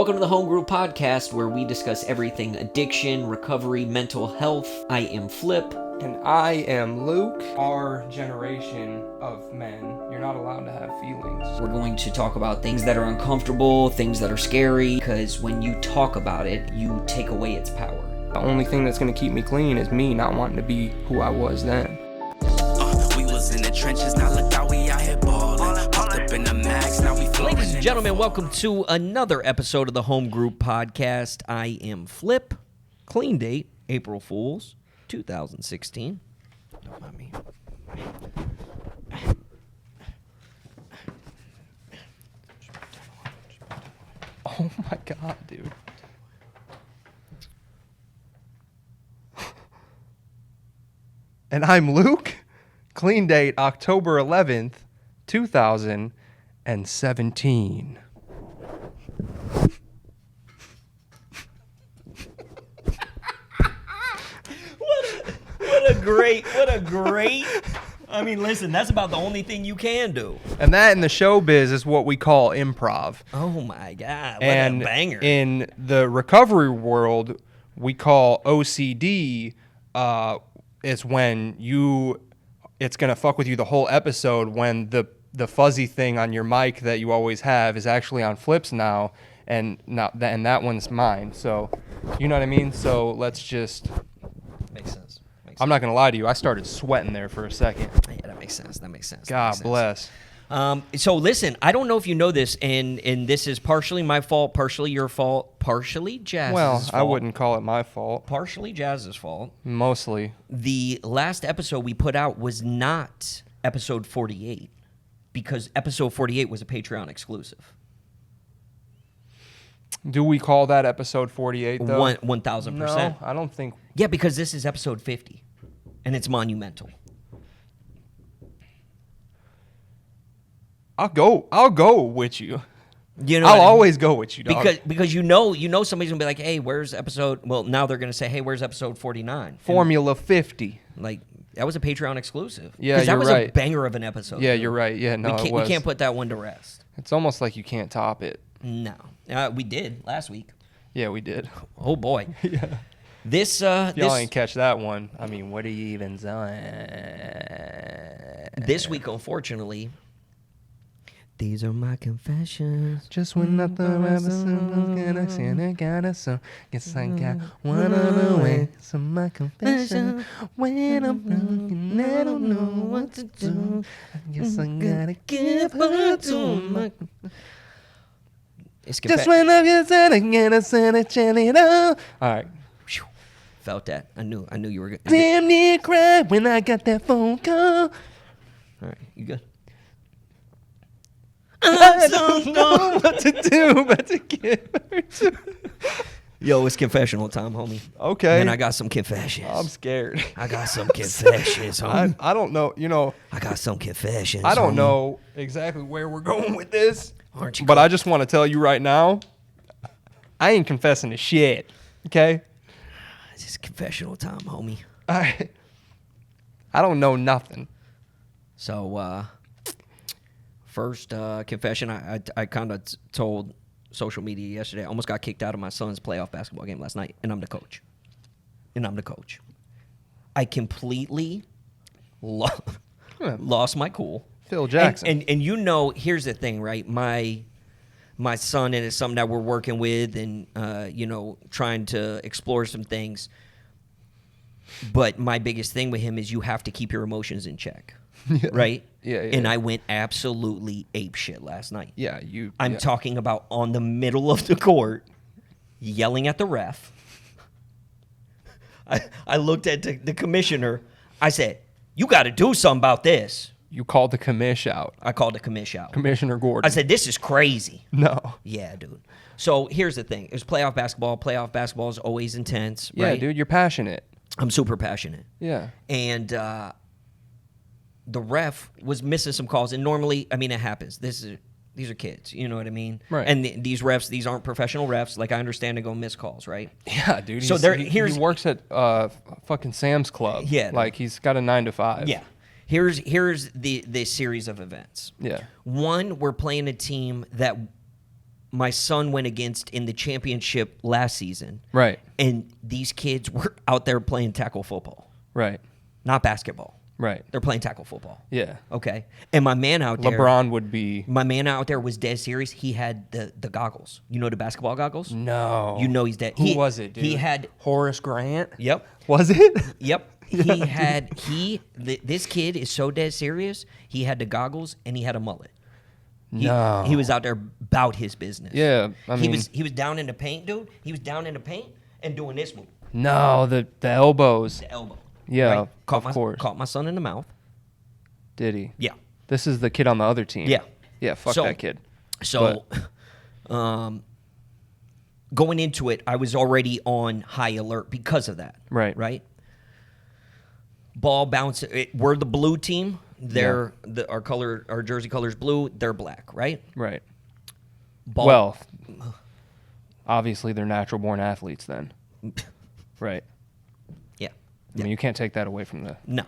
Welcome to the Home Group Podcast, where we discuss everything addiction, recovery, mental health. I am Flip. And I am Luke. Our generation of men, you're not allowed to have feelings. We're going to talk about things that are uncomfortable, things that are scary, because when you talk about it, you take away its power. The only thing that's going to keep me clean is me not wanting to be who I was then. We was in the trenches, now look how we out here ballin'. Popped up in the max, now we flowin'. Ladies and gentlemen, welcome to another episode of the Home Group Podcast. I am Flip. Clean date, April Fools, 2016. Don't mind me. Oh my god, dude. And I'm Luke. Clean date, October 11th, 2017. What a great. I mean, listen, that's about the only thing you can do. And that in the showbiz is what we call improv. Oh my God, what And a banger. in the recovery world, we call OCD, it's when it's going to fuck with you the whole episode when the fuzzy thing on your mic that you always have is actually on Flip's now, and that one's mine. So, you know what I mean? So let's just... Makes sense. I'm not going to lie to you. I started sweating there for a second. Yeah, that makes sense. God bless. So listen, I don't know if you know this, and this is partially my fault, partially your fault, partially Jazz's fault. Well, I wouldn't call it my fault. Partially Jazz's fault. Mostly. The last episode we put out was not episode 48, because episode 48 was a Patreon exclusive. Do we call that episode 48, though? 1,000%. No, I don't think... Yeah, because this is episode 50, and it's monumental. I'll go with you. You know, I'll always go with you, dog. Because you know somebody's gonna be like, hey, where's episode? Well, now they're gonna say, hey, where's episode 49? Formula 50. Like that was a Patreon exclusive. Yeah, that you're was right. a banger of an episode. Yeah, you're right. Yeah, no, we can't put that one to rest. It's almost like you can't top it. No, we did last week. Yeah, we did. Oh boy. Yeah. This Y'all ain't catch that one. I mean, what are you even saying? This week, unfortunately. These are my confessions. Just when I thought I was gonna sing, I got a song. Guess I got one on the way. So my confession, when I'm broken, I don't know what to do. I guess I gotta give her to my. Just when I get said again, I said it, it all. All right. Felt that. I knew you were good. Damn near cried when I got that phone call. All right, you good? I don't know what to do but to give her to. Yo, it's confessional time, homie. Okay. And I got some confessions. I'm scared. I got some confessions, homie. I don't know, I got some confessions. I don't know exactly where we're going with this. Aren't you? But I just want to tell you right now, I ain't confessing to shit. Okay? It's just confessional time, homie. I don't know nothing. So, first confession, I kind of told social media yesterday. I almost got kicked out of my son's playoff basketball game last night, and I'm the coach. I completely lost my cool. Phil Jackson. And here's the thing, right? My son, and it's something that we're working with and, trying to explore some things. But my biggest thing with him is you have to keep your emotions in check, right? Yeah. And I went absolutely apeshit last night. Yeah, I'm talking about on the middle of the court, yelling at the ref. I looked at the commissioner. I said, you got to do something about this. You called the commish out. I called the commish out. Commissioner Gordon. I said, this is crazy. No. Yeah, dude. So here's the thing. It was playoff basketball. Playoff basketball is always intense, Yeah, right? dude, you're passionate. I'm super passionate. Yeah. And the ref was missing some calls. And normally, I mean, it happens. These are kids. You know what I mean? Right. And these refs, these aren't professional refs. Like, I understand to go miss calls, right? Yeah, dude. So he works at fucking Sam's Club. Yeah. Like, he's got a 9 to 5. Yeah. Here's the series of events. Yeah. One, we're playing a team that my son went against in the championship last season. Right. And these kids were out there playing tackle football. Right. Not basketball. Right. They're playing tackle football. Yeah. Okay. And my man out there. LeBron would be. My man out there was dead serious. He had the goggles. You know the basketball goggles? No. You know he's dead. Who was it, dude? He had. Horace Grant? Yep. Was it? Yep. This kid is so dead serious. He had the goggles and he had a mullet. No. He was out there about his business. Yeah. I mean. He was down in the paint, dude. He was down in the paint and doing this move. No, the elbows. The elbow. Yeah, Right? of course. Caught my son in the mouth. Did he? Yeah. This is the kid on the other team. Yeah. Yeah, fuck So- that kid. So, going into it, I was already on high alert because of that. Right. Right. Ball bounce. We're the blue team. They're our jersey color's blue. They're black. Right. Right. Ball. Well, obviously they're natural born athletes then. Right. Yeah. I mean, you can't take that away from the. No.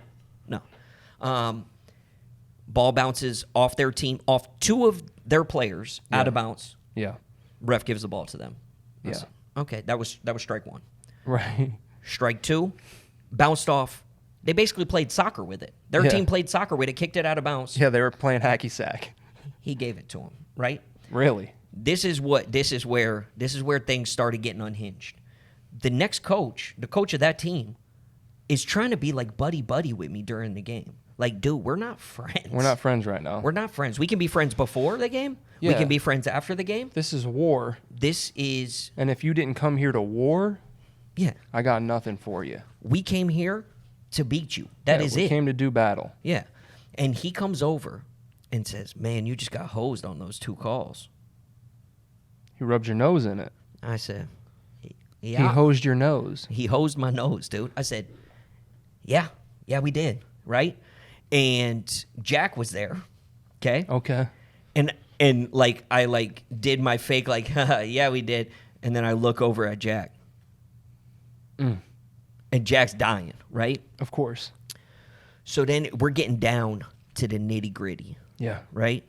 Ball bounces off their team, off two of their players out of bounds. Yeah. Ref gives the ball to them. I Yeah. said, okay, that was strike one. Right. Strike two, bounced off. They basically played soccer with it. Their Yeah. team played soccer with it, kicked it out of bounds. Yeah, they were playing hacky sack. He gave it to him, right? Really? This is where things started getting unhinged. The next coach, the coach of that team, is trying to be like buddy with me during the game. Like, dude, we're not friends. We're not friends right now. We're not friends. We can be friends before the game. We Yeah. can be friends after the game. This is war. This is, And if you didn't come here to war, yeah, I got nothing for you. we came here to beat you. That is we it. came to do battle. Yeah. And he comes over and says, man, you just got hosed on those two calls. He rubbed your nose in it. I said, He yeah. hosed your nose. He hosed my nose, dude. I said, yeah, we did, right? And Jack was there, okay? Okay. And like I like did my fake like, haha, yeah, we did. And then I look over at Jack. And Jack's dying, right? Of course. So then we're getting down to the nitty-gritty, Yeah. right?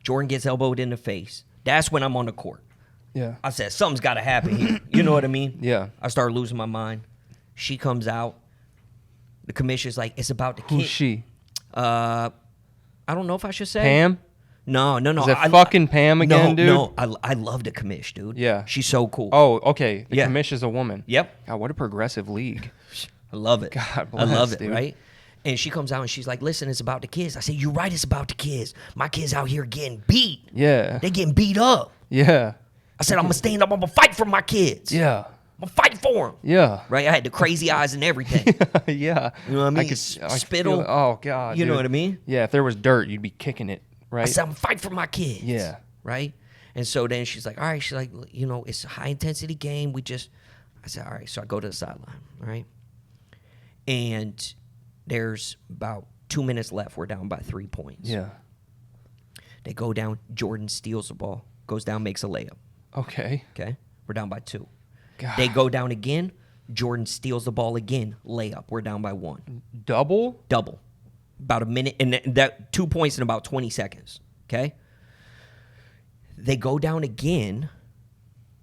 Jordan gets elbowed in the face. That's when I'm on the court. Yeah. I said, something's got to happen here. You know what I mean? Yeah. I started losing my mind. She comes out. The commissioner's like, it's about the kid. Who's she? I don't know if I should say. Pam? No. Is it fucking Pam again, dude? No, I love the commish, dude. Yeah. She's so cool. Oh, okay. The Yeah. commish is a woman. Yep. God, what a progressive league. I love it. God I love bless, it, dude. right? And she comes out and she's like, listen, it's about the kids. I said, you're right, it's about the kids. My kids out here getting beat. Yeah. They getting beat up. Yeah. I said, I'm going to stand up. I'm going to fight for my kids. Yeah. I'm going to fight for them. Yeah. Right? I had the crazy eyes and everything. Yeah. You know what I mean? I could Spittle. feel it. Oh, God. You know dude. what I mean? Yeah. If there was dirt, you'd be kicking it, right? I said, I'm going to fight for my kids. Yeah. Right? And so then she's like, all right. She's like, you know, it's a high-intensity game. I said, all right. So I go to the sideline, right? And there's about 2 minutes left. We're down by 3 points. Yeah. They go down. Jordan steals the ball, goes down, makes a layup. Okay. Okay? We're down by 2. God. They go down again. Jordan steals the ball again, layup. We're down by 1. Double? Double. About a minute, and that 2 points in about 20 seconds. Okay? They go down again.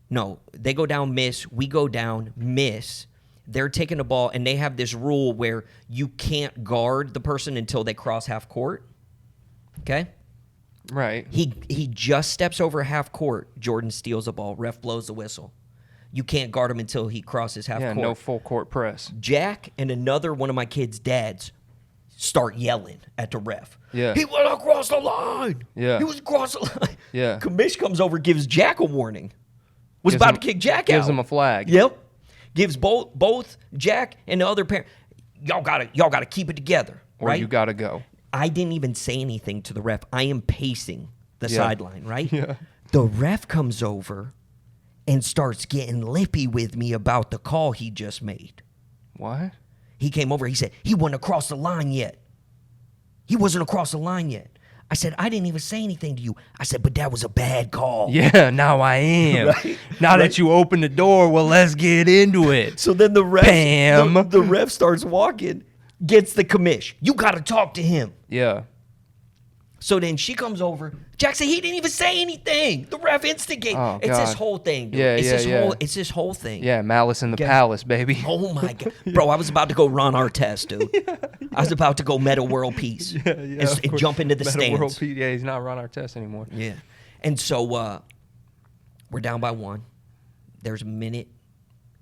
No, they go down, miss. We go down, miss. They're taking the ball, and they have this rule where you can't guard the person until they cross half court. Okay? Right. He just steps over half court. Jordan steals the ball. Ref blows the whistle. You can't guard him until he crosses half Yeah, court. no full court press. Jack and another one of my kids' dads start yelling at the ref. Yeah. He went across the line. Yeah. He was across the line. Yeah. Commish comes over, gives Jack a warning. Was Gives about him- to kick Jack out. Gives him a flag. Yep. Gives both Jack and the other parent. Y'all gotta keep it together. Or right? you got to go. I didn't even say anything to the ref. I am pacing the Yeah. sideline, right? Yeah. The ref comes over and starts getting lippy with me about the call he just made. What? He came over, he said, he wasn't across the line yet. He wasn't across the line yet. I said, I didn't even say anything to you. I said, but that was a bad call. Yeah, now I am. Right? Now that you open the door, well, let's get into it. So then the ref, Bam. the ref starts walking, gets the commish. You got to talk to him. Yeah. So then she comes over. Jack said he didn't even say anything. The ref instigated. Oh, it's this God. whole thing, dude. Yeah, It's this whole thing. Yeah, Malice in the Palace, baby. Oh my God, bro! I was about to go Ron Artest, dude. I was about to go Meta World Peace and jump into the stands. World Peace. Yeah, he's not Ron Artest anymore. Yeah, and so we're down by 1. There's a minute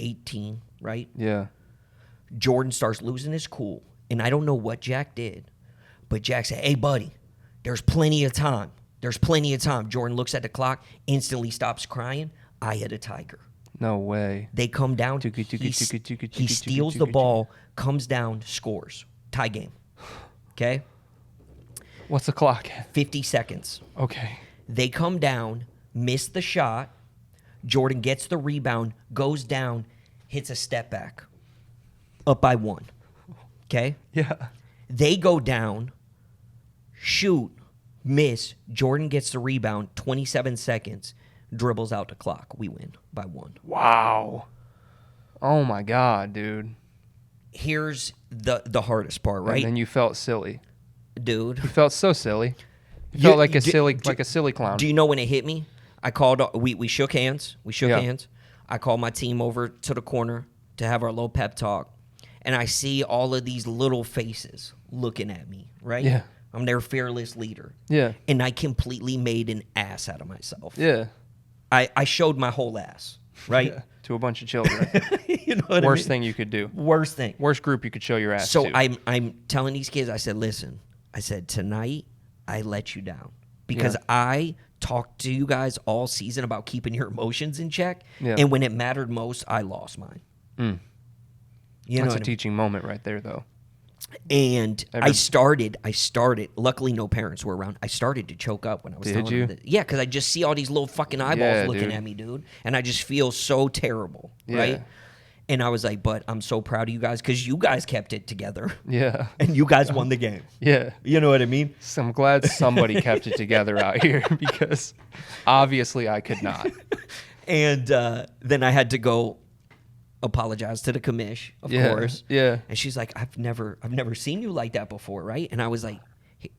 18, right? Yeah. Jordan starts losing his cool, and I don't know what Jack did, but Jack said, "Hey, buddy, there's plenty of time. There's plenty of time." Jordan looks at the clock, instantly stops crying. I hit a tiger. No way. They come down. He steals the ball, comes down, scores. Tie game. Okay? What's the clock at? 50 seconds. Okay. They come down, miss the shot. Jordan gets the rebound, goes down, hits a step back. Up by 1. Okay? Yeah. They go down, shoot, miss. Jordan gets the rebound, 27 seconds, dribbles out the clock. We win by 1. Wow. Oh my God, dude. Here's the hardest part, right? And then you felt silly. Dude. You felt so silly. You felt like a silly clown. Do you know when it hit me? I called. We shook hands. Hands. I called my team over to the corner to have our little pep talk, and I see all of these little faces looking at me. Right? Yeah. I'm their fearless leader. Yeah. And I completely made an ass out of myself. Yeah. I showed my whole ass. Right? Yeah. To a bunch of children. You know what Worst I mean? thing you could do. Worst thing. Worst group you could show your ass So to. I'm telling these kids. I said, listen. I said, tonight I let you down because I talked to you guys all season about keeping your emotions in check, and when it mattered most, I lost mine. You That's know a teaching moment right there, though. And I started. Luckily, no parents were around. I started to choke up when I was telling them that. Yeah, because I just see all these little fucking eyeballs looking at me, dude, and I just feel so terrible, right? And I was like, but I'm so proud of you guys because you guys kept it together. Yeah. And you guys won the game. Yeah. You know what I mean? So I'm glad somebody kept it together out here because obviously I could not. And then I had to go apologize to the commish, of course. Yeah. And she's like, I've never seen you like that before, right? And I was like, hey,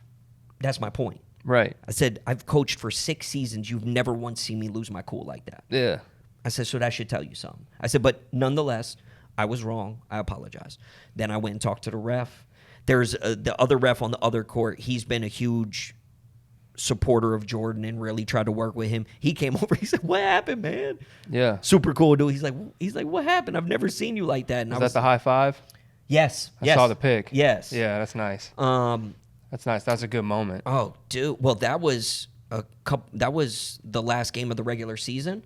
that's my point. Right. I said, I've coached for 6 seasons. You've never once seen me lose my cool like that. Yeah. I said, so that should tell you something. I said, but nonetheless, I was wrong. I apologize. Then I went and talked to the ref. There's the other ref on the other court. He's been a huge supporter of Jordan and really tried to work with him. He came over. He said, what happened, man? Yeah. Super cool dude. He's like, what happened? I've never seen you like that. And Is that the high five? Yes. I saw the pic. Yes. Yeah, that's nice. That's nice. That's a good moment. Oh, dude. Well, that was the last game of the regular season.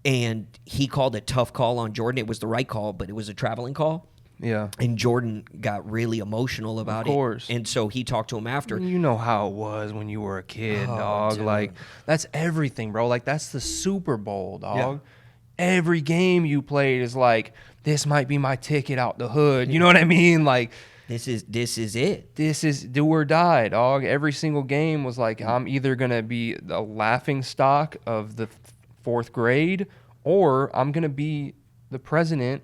And he called a tough call on Jordan. It was the right call, but it was a traveling call. Yeah. And Jordan got really emotional about it. Of course. And so he talked to him after. You know how it was when you were a kid, dog. Dude. Like, that's everything, bro. Like, that's the Super Bowl, dog. Yeah. Every game you played is like, this might be my ticket out the hood. You know what I mean? Like, This is it. this is do or die, dog. Every single game was like, I'm either going to be the laughing stock of the 4th grade or I'm going to be the president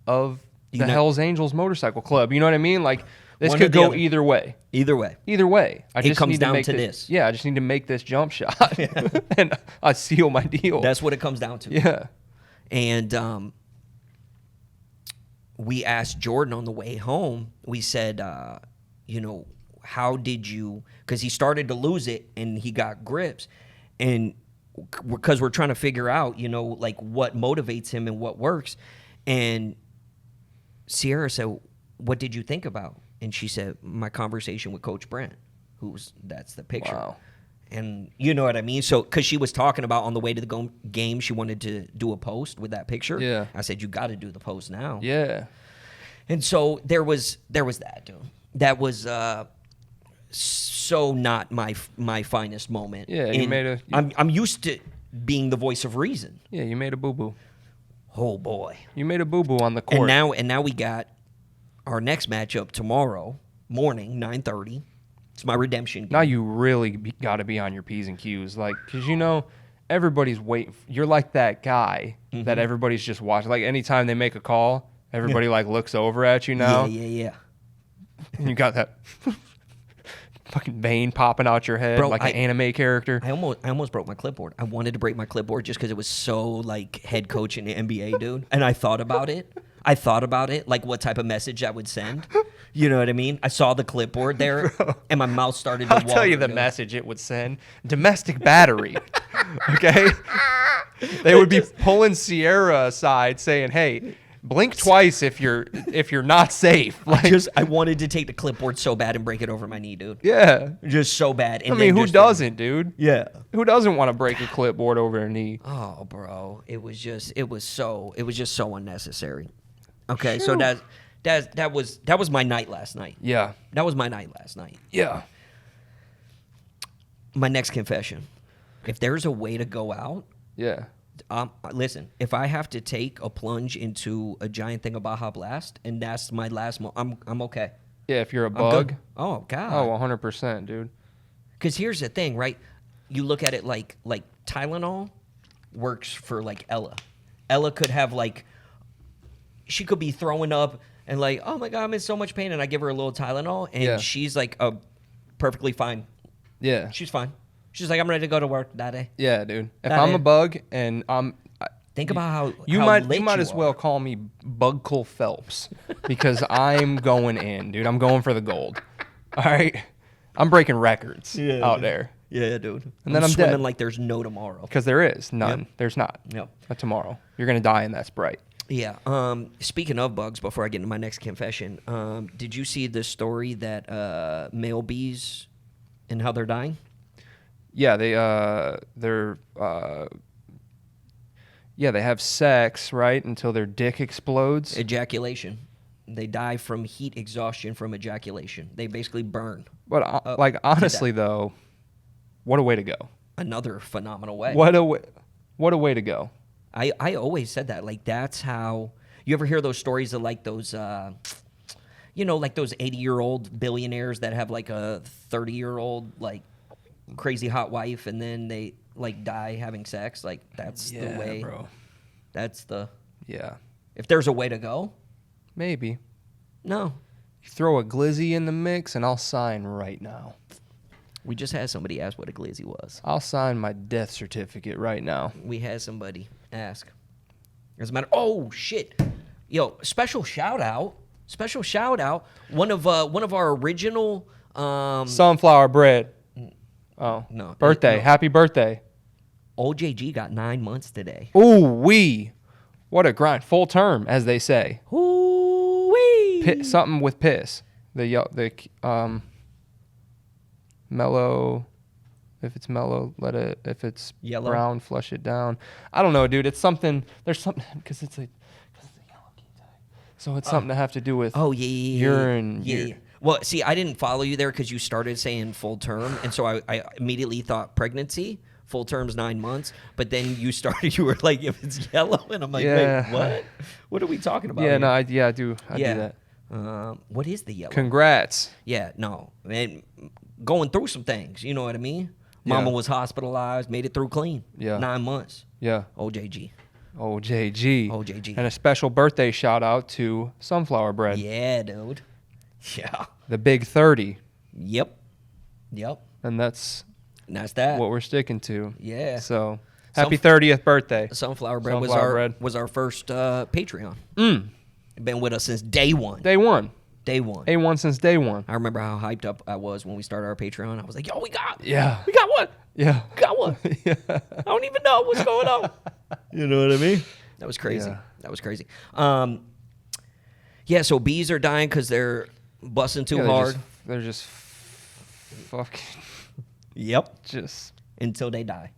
of the Hells Angels Motorcycle Club. You know what I mean? Like, this One could or the go other. either way. Either way. Either way. It comes need down make to this. Yeah, I just need to make this jump shot. And I seal my deal. That's what it comes down to. Yeah. And we asked Jordan on the way home, we said, how did you, because he started to lose it and he got grips. And because we're trying to figure out, like what motivates him and what works. And Sierra said, what did you think about? And she said, my conversation with Coach Brent, that's the picture. Wow. And you know what I mean? So, because she was talking about on the way to the game, she wanted to do a post with that picture. Yeah. I said, you got to do the post now. Yeah. And so there was that, dude. That was so not my finest moment. Yeah, you made I'm used to being the voice of reason. Yeah, you made a boo-boo. Oh, boy. You made a boo-boo on the court. And now we got our next matchup tomorrow morning, 9:30. It's my redemption game. Now you really got to be on your P's and Q's. Like, because, everybody's waiting. You're like that guy that everybody's just watching. Like, anytime they make a call, everybody, looks over at you now. Yeah. And you got that fucking vein popping out your head Bro, like an anime character. I almost broke my clipboard. I wanted to break my clipboard just because it was so like head coach in the NBA, dude. And I thought about it. Like what type of message I would send. You know what I mean? I saw the clipboard there, and my mouth started to I'll water. tell you the dude. message it would send. Domestic battery. Okay? They would be pulling Sierra aside saying, hey, blink twice if you're not safe. Like, I wanted to take the clipboard so bad and break it over my knee, dude. yeah. Just so bad. And I mean, then who just- doesn't, dude? Yeah. Who doesn't want to break a clipboard over a knee? Oh, bro, it was just so unnecessary. Okay, so that was my night last night. Yeah. That was my night last night. Yeah. My next confession: if there's a way to go out, Yeah. listen. If I have to take a plunge into a giant thing of Baja Blast, and that's my last, I'm okay. Yeah, if you're a I'm bug. good. Oh God. Oh, 100%, dude. Because here's the thing, right? You look at it like Tylenol works for like Ella. Ella could have like, she could be throwing up and like, oh my God, I'm in so much pain, and I give her a little Tylenol, and Yeah. she's like perfectly fine. Yeah. She's fine. She's like, I'm ready to go to work that day. Yeah, dude. If That I'm is- a bug and Think about how you how might lit as are. well call me Bugcle Phelps because I'm going in, dude. I'm going for the gold. All right, I'm breaking records out there Yeah, dude. And then I'm swimming dead. like there's no tomorrow. because there is none. Yep. There's not. Yep. A tomorrow. You're gonna die in that Sprite. Yeah. Speaking of bugs, before I get into my next confession, did you see the story that male bees and how they're dying? Yeah, they have sex right until their dick explodes. Ejaculation. They die from heat exhaustion from ejaculation. They basically burn. But like honestly though, what a way to go. Another phenomenal way. What a way to go. I always said that. Like, that's how... You ever hear those stories of, like, those... like those 80-year-old billionaires that have, like, a 30-year-old, like, crazy hot wife, and then they, like, die having sex? Like, that's the way... bro. That's the... Yeah. If there's a way to go, Maybe. no. You throw a glizzy in the mix and I'll sign right now. We just had somebody ask what a glizzy was. I'll sign my death certificate right now. We had somebody ask. As a matter... Oh, shit. Yo, special shout-out. One of our original... Sunflower bread. Oh. No. Birthday. No. Happy birthday. Old JG got 9 months today. Ooh, wee. What a grind. Full term, as they say. Ooh-wee. Something with piss. The mellow. If it's mellow, let it. If it's Yellow. brown, flush it down. I don't know, dude. It's something. There's something because it's a yellow key tag. So it's something to have to do with. Oh, yeah. Urine. Yeah. Well, see, I didn't follow you there because you started saying full term, and so I immediately thought pregnancy. Full term's 9 months, but then you were like, if it's yellow, and I'm like, Yeah. wait, what? What are we talking about? Yeah, here? no, I do. I do that. What is the yellow? Congrats. Yeah, no, man, going through some things. You know what I mean? Mama Yeah. was hospitalized, made it through clean. Yeah. 9 months. Yeah. OJG. OJG. OJG. And a special birthday shout out to Sunflower Bread. Yeah, dude. Yeah. The big 30. Yep. And that's And that's that. what we're sticking to. Yeah. So happy 30th birthday. Sunflower bread Sunflower was our first Patreon. Mm. Been with us since day one. Day one. Day one. A1 since day one. I remember how hyped up I was when we started our Patreon. I was like, yo, we got one. Yeah. We got one. Yeah. I don't even know what's going on. You know what I mean? That was crazy. Yeah. That was crazy. Yeah, so bees are dying because they're busting too hard. They're just fucking Yep. just Until they die.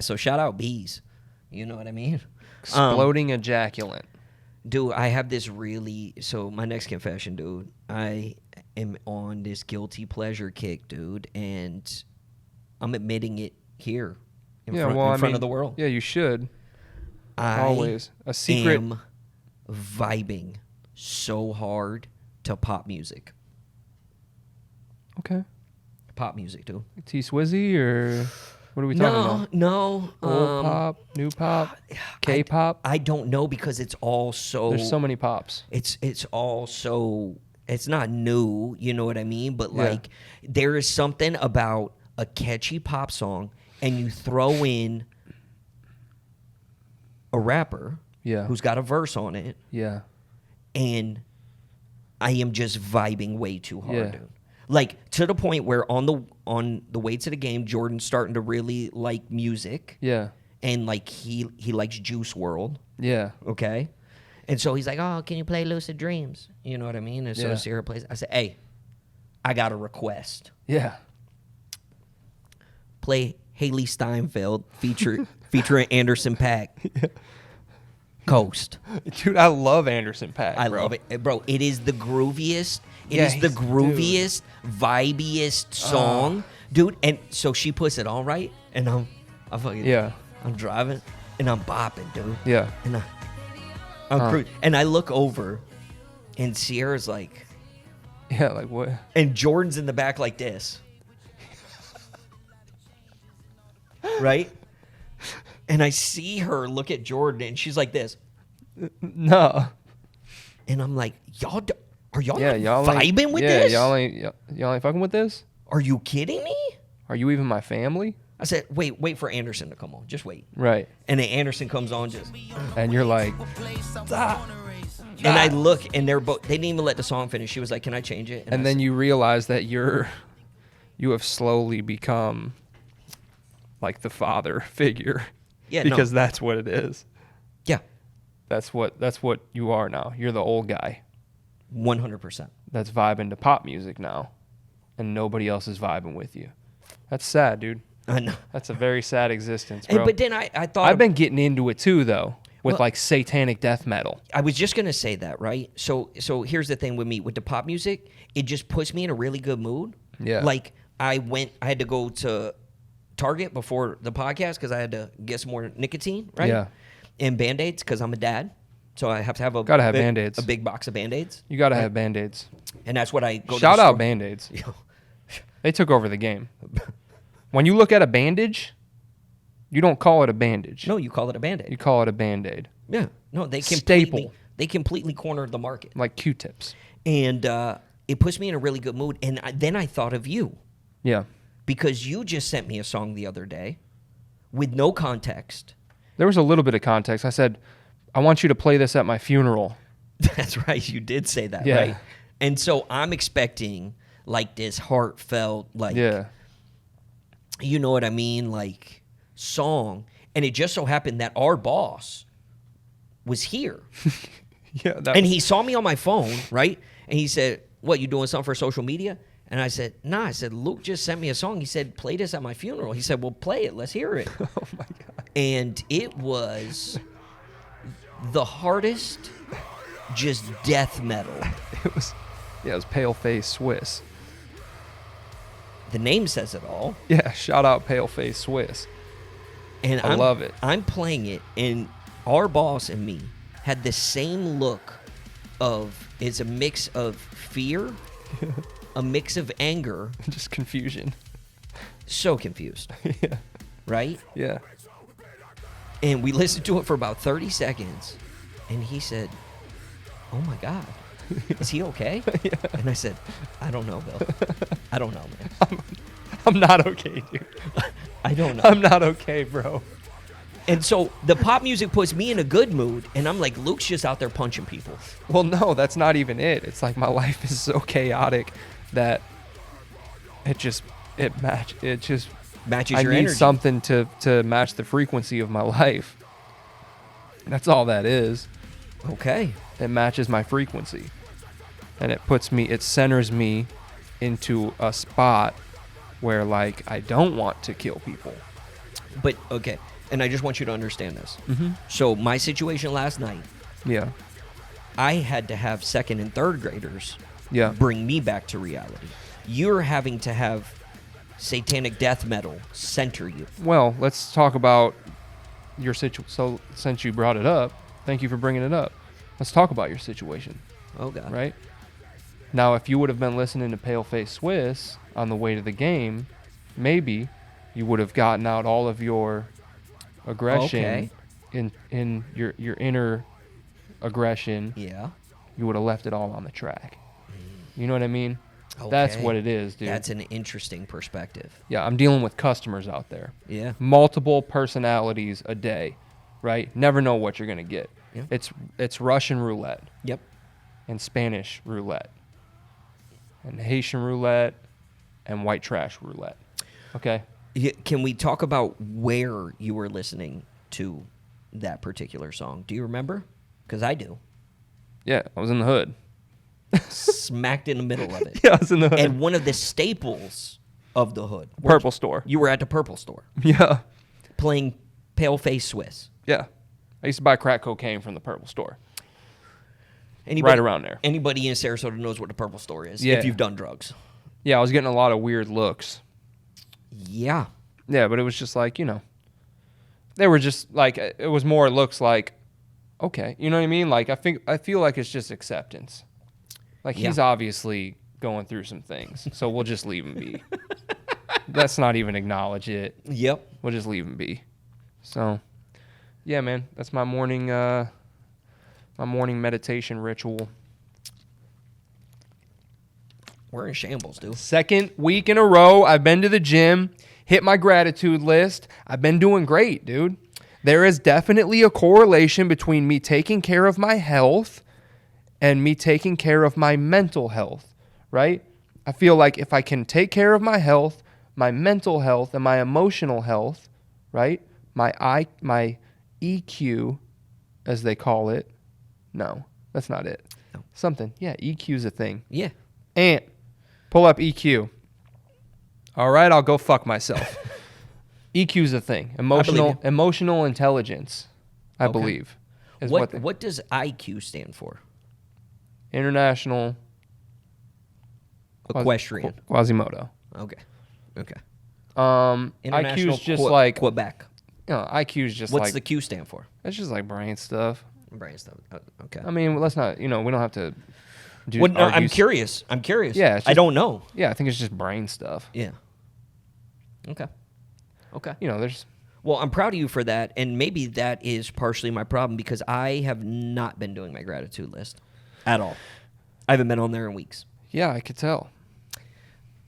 So shout out bees. You know what I mean? exploding ejaculant. Dude, I have this so my next confession, dude, I am on this guilty pleasure kick, dude, and I'm admitting it here in front of the world. Yeah, you should. I Always. A secret. am vibing so hard to pop music. Okay. Pop music, dude. T Swizzy or what are we talking about? No. Old pop, new pop, K-pop. I don't know because it's all so... There's so many pops. It's all so it's not new, you know what I mean? But Yeah. like there is something about a catchy pop song and you throw in a rapper Yeah. who's got a verse on it, Yeah. and I am just vibing way too hard, Yeah. dude. Like to the point where on the way to the game, Jordan's starting to really like music, Yeah. and like he likes Juice World, Yeah. okay? And so he's like, "Oh, can you play Lucid Dreams?" You know what I mean? And so Yeah. Sierra plays. I said, "Hey, I got a request. Yeah. Play Haley Steinfeld featuring Anderson .Paak. Coast." Dude, I love Anderson .Paak, I bro. love it, bro. It is the grooviest. It Yeah, is the he's- grooviest, vibiest song, dude. And so she puts it on right, and I'm fucking Yeah. I'm driving, and I'm bopping, dude. Yeah. And I'm cruising, and I look over, and Sierra's like, Yeah, like what? and Jordan's in the back like this, right? And I see her look at Jordan, and she's like this, No. and I'm like, are y'all Yeah, not y'all vibing ain't, with yeah, this? y'all ain't fucking with this? Are you kidding me? Are you even my family? I said, wait for Anderson to come on. Just wait. Right. And then Anderson comes on just, And you're like, and I look, and they didn't even let the song finish. She was like, "Can I change it?" and then you realize that you have slowly become like the father figure. Yeah, no. Because that's what it is. yeah, That's what you are now. You're the old guy 100%. that's vibing to pop music now, and nobody else is vibing with you. That's sad, dude. I know. That's a very sad existence, bro. But then I thought I've been getting into it too, though, with Well- like satanic death metal. I was just gonna say that, right? So here's the thing with me with the pop music, it just puts me in a really good mood. Yeah. Like I had to go to Target before the podcast because I had to get some more nicotine, right? Yeah. And Band-Aids because I'm a dad, so I have to have Gotta have Band-Aids. a big box of Band-Aids, You gotta have Band-Aids. and that's what I go. Shout to the out store. Band-Aids. They took over the game. When you look at a bandage, you don't call it a bandage. No, you call it a Band-Aid. You call it a Band-Aid. Yeah. No, they Staple. completely cornered the market. Like Q-tips. And it puts me in a really good mood. And then I thought of you Yeah. because you just sent me a song the other day with no context. There was a little bit of context. I said, I want you to play this at my funeral. That's right. You did say that, Yeah. right? And so I'm expecting like this heartfelt, like, Yeah. you know what I mean? Like song. And it just so happened that our boss was here. Yeah. And he saw me on my phone, right? And he said, "What, you doing something for social media?" And I said, "Nah." I said, "Luke just sent me a song. He said, play this at my funeral." He said, "Well, play it. Let's hear it." Oh my God. And it was the hardest, just death metal. It was Paleface Swiss. The name says it all. Yeah, shout out Paleface Swiss. And I love it. I'm playing it, and our boss and me had the same look of, it's a mix of fear, a mix of anger, Just confusion. so confused, Yeah. right? Yeah. And we listened to it for about 30 seconds, and he said, "Oh my God, is he okay?" And I said, "I don't know, Bill. I don't know, man. I'm not okay, dude. I don't know." I'm not okay, bro. And so the pop music puts me in a good mood, and I'm like, Luke's just out there punching people. Well, no, that's not even it. It's like my life is so chaotic that it just Matches I your need energy. something to match the frequency of my life. That's all that is. Okay. It matches my frequency. And it centers me into a spot where like I don't want to kill people. But, okay. And I just want you to understand this. Mm-hmm. So my situation last night, Yeah. I had to have second and third graders Yeah. bring me back to reality. You're having to have satanic death metal center you. Well, let's talk about your situation. So since you brought it up, thank you for bringing it up. Let's talk about your situation, Oh, God. right? Now, if you would have been listening to Paleface Swiss on the way to the game, maybe you would have gotten out all of your aggression in your inner aggression. Yeah. You would have left it all on the track. You know what I mean? That's Okay. what it is, dude. That's an interesting perspective. Yeah, I'm dealing with customers out there. Yeah. Multiple personalities a day, right? Never know what you're going to get. Yeah. It's Russian roulette Yep. and Spanish roulette and Haitian roulette and white trash roulette. Okay? Can we talk about where you were listening to that particular song? Do you remember? Because I do. Yeah, I was in the hood. Smacked in the middle of it. Yeah, I was in the hood. And one of the staples of the hood. Purple store. You were at the Purple store Yeah. playing Paleface Swiss. Yeah. I used to buy crack cocaine from the Purple store. Anybody, Right around there. Anybody in Sarasota knows what the Purple store is Yeah. if you've done drugs. Yeah, I was getting a lot of weird looks. Yeah. Yeah, but it was just like, they were just like, it was more looks like, okay, you know what I mean? Like, I feel like it's just acceptance. Like, he's obviously going through some things, so we'll just leave him be. Let's not even acknowledge it. Yep. We'll just leave him be. So, yeah, man, that's my morning meditation ritual. We're in shambles, dude. Second week in a row, I've been to the gym, hit my gratitude list. I've been doing great, dude. There is definitely a correlation between me taking care of my health and me taking care of my mental health, right? I feel like if I can take care of my health, my mental health, and my emotional health, right? My EQ, as they call it. No, that's not it. No. Something. Yeah, EQ's a thing. Yeah. Ant, pull up EQ. All right, I'll go fuck myself. EQ's a thing. Emotional intelligence, I believe. Is What does IQ stand for? International Equestrian. Quasimodo. Okay. IQ's just like Quebec. IQ's just What's like the Q stand for? it's just like brain stuff. Brain stuff. Okay. I mean, let's not. We don't have to. No, I'm argue curious. Yeah, it's I just- don't know. Yeah, I think it's just brain stuff. Yeah. Okay. There's. Well, I'm proud of you for that, and maybe that is partially my problem because I have not been doing my gratitude list at all. I haven't been on there in weeks. Yeah, I could tell.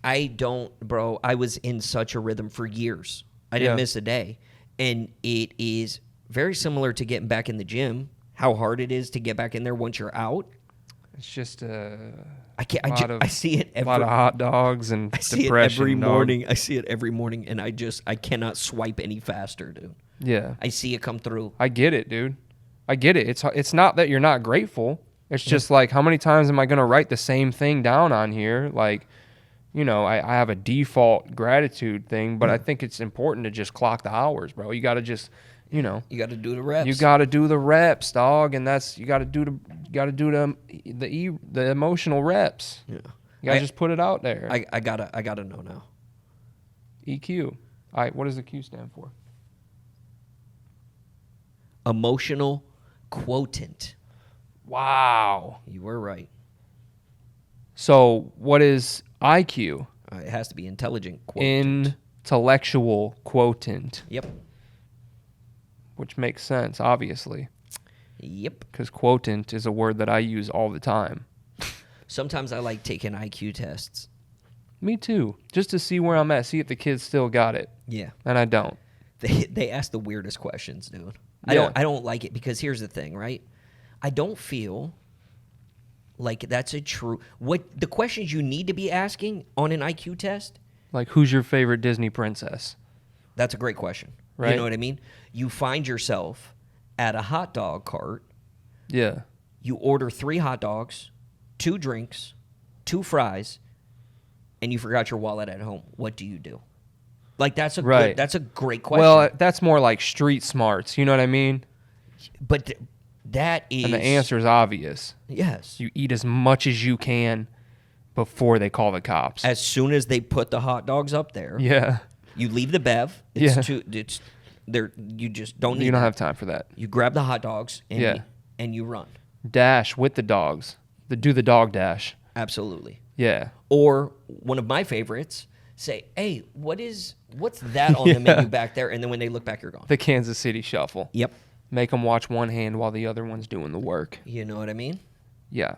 I don't, bro. I was in such a rhythm for years. I didn't Yeah. miss a day. And it is very similar to getting back in the gym, how hard it is to get back in there once you're out. It's just I see it a lot of hot dogs and I see depression. it every dog. morning. I see it every morning, and I cannot swipe any faster, dude. Yeah, I see it come through. I get it, dude. I get it. It's not that you're not grateful. It's just like, how many times am I going to write the same thing down on here? Like, I have a default gratitude thing, but I think it's important to just clock the hours, bro. You got to just, You got to do the reps. you got to do the reps, dog, and that's you got to do the emotional reps. Yeah. You got to just put it out there. I gotta know now. EQ. All right, what does the Q stand for? Emotional quotient. Wow. You were right. So what is IQ? It has to be intelligent quotient. Intellectual quotient, Yep. which makes sense, obviously, Yep. because quotient is a word that I use all the time. Sometimes I like taking IQ tests. Me too, just to see where I'm at, see if the kids still got it, Yeah. and I don't. They ask the weirdest questions, dude. Yeah. I don't like it because here's the thing, right? I don't feel like that's a true what the questions you need to be asking on an IQ test. Like, who's your favorite Disney princess? That's a great question. Right. You know what I mean? You find yourself at a hot dog cart. Yeah. You order 3 hot dogs, 2 drinks, 2 fries, and you forgot your wallet at home. What do you do? Like that's a Right. that's a great question. Well, that's more like street smarts. You know what I mean? But that is And the answer is obvious. yes. You eat as much as you can before they call the cops. As soon as they put the hot dogs up there, Yeah. you leave the bev. Yeah. It's there. You just don't need. You don't that. have time for that. You grab the hot dogs and Yeah. and you run. Dash with the dogs. Do the dog dash. Absolutely. Yeah. Or one of my favorites, say, "Hey, what's that on the menu back there?" And then when they look back, you're gone. The Kansas City Shuffle. Yep. Make them watch one hand while the other one's doing the work. You know what I mean? Yeah.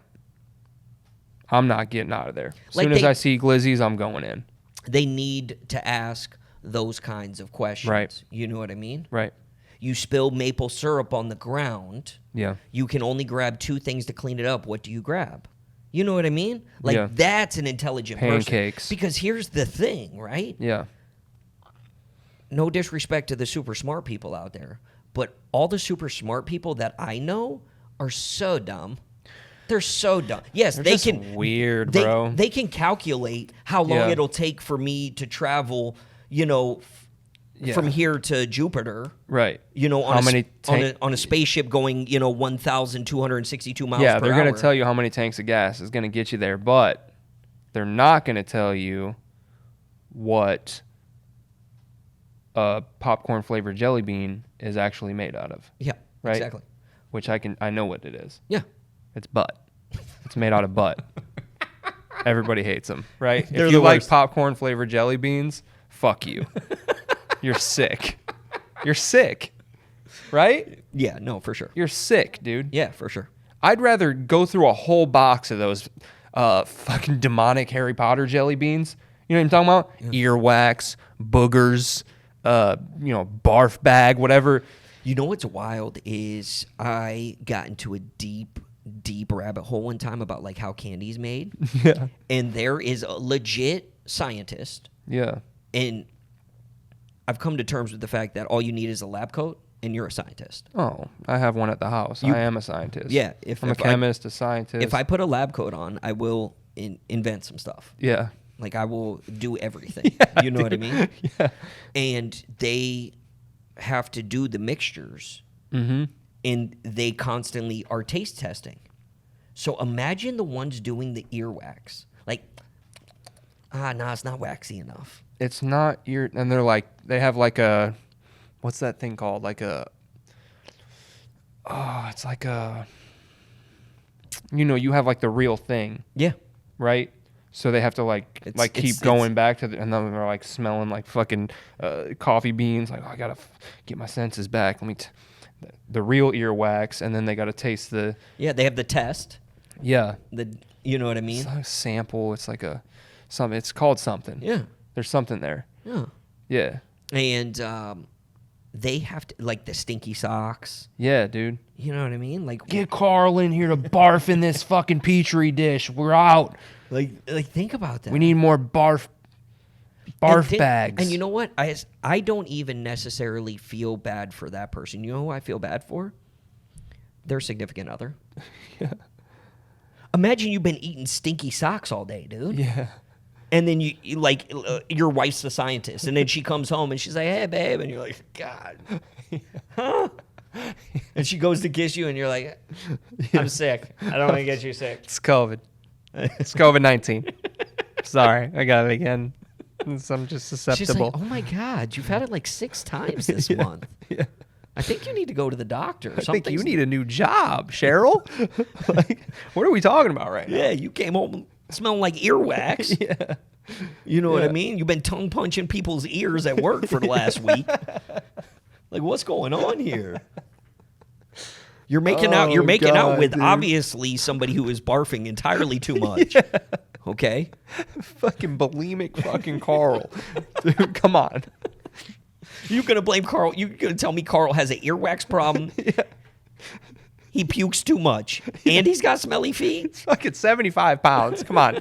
I'm not getting out of there. As Like soon as they- I see glizzies, I'm going in. They need to ask those kinds of questions. Right. You know what I mean? Right. You spill maple syrup on the ground. Yeah. You can only grab 2 things to clean it up. What do you grab? You know what I mean? Like, Yeah. that's an intelligent Pancakes. person. Because here's the thing, right? Yeah. No disrespect to the super smart people out there, but all the super smart people that I know are so dumb. They're so dumb. Yes, They're they just can. weird, they, bro. They can calculate how long Yeah. it'll take for me to travel. Yeah. From here to Jupiter. Right. On How a, many on a spaceship going 1,262 miles Yeah, per they're hour. going to tell you how many tanks of gas is going to get you there, but they're not going to tell you what a popcorn flavored jelly bean is actually made out of. Yeah, Right? exactly. Which I know what it is. Yeah. It's butt. It's made out of butt. Everybody hates them, right? They're If the you like worst. popcorn flavored jelly beans, fuck you. You're sick. You're sick. Right? Yeah, no, for sure. You're sick, dude. Yeah, for sure. I'd rather go through a whole box of those fucking demonic Harry Potter jelly beans. You know what I'm talking about? Earwax, boogers, barf bag, whatever. You know what's wild is I got into a deep rabbit hole one time about like how candy's made. Yeah. And there is a legit scientist, Yeah. and I've come to terms with the fact that all you need is a lab coat and you're a scientist. Oh, I have one at the house. I am a scientist. Yeah, I'm a chemist, a scientist. If I put a lab coat on, I will invent some stuff. Yeah. Like I will do everything. You know what I mean? Yeah. And they have to do the mixtures, Mm-hmm. and they constantly are taste testing. So imagine the ones doing the earwax. Like, it's not waxy enough. It's not ear, and they're like, they have like a, what's that thing called? Like a, it's like a, you have like the real thing, Yeah. right? So they have to keep going back to and then they're like smelling like fucking coffee beans. Like, I gotta get my senses back. The real earwax, and then they gotta taste the. Yeah, they have the test. Yeah. You know what I mean? It's not a sample. It's like something. It's called something. Yeah. There's something there. Yeah. Yeah. And they have to, like, the stinky socks. Yeah, dude. You know what I mean? Like, Get Carl in here to barf in this fucking petri dish. We're out. like think about that. We need more barf bags. And you know what? I don't even necessarily feel bad for that person. You know who I feel bad for? Their significant other. Yeah. Imagine you've been eating stinky socks all day, dude. Yeah. And then your wife's a scientist, and then she comes home and she's like, "Hey, babe," and you're like, "God, huh?" And she goes to kiss you, and you're like, "I'm sick. I don't want to get you sick." It's COVID. It's COVID-19. Sorry, I got it again. I'm just She's susceptible. like, "Oh my God, you've had it like 6 times this month. Yeah. I think you need to go to the doctor." I think you need a new job, Cheryl. Like, what are we talking about right now? Yeah, you came home smelling like earwax. Yeah. You know what I Yeah. mean? You've been tongue punching people's ears at work for the last week. Like, what's going on here? You're making out. You're making out God, with dude. obviously somebody who is barfing entirely too much. Okay. Fucking bulimic fucking Carl. Dude, come on. You gonna blame Carl? You gonna tell me Carl has an earwax problem? Yeah. He pukes too much, and he's got smelly feet. It's fucking 75 pounds. Come on.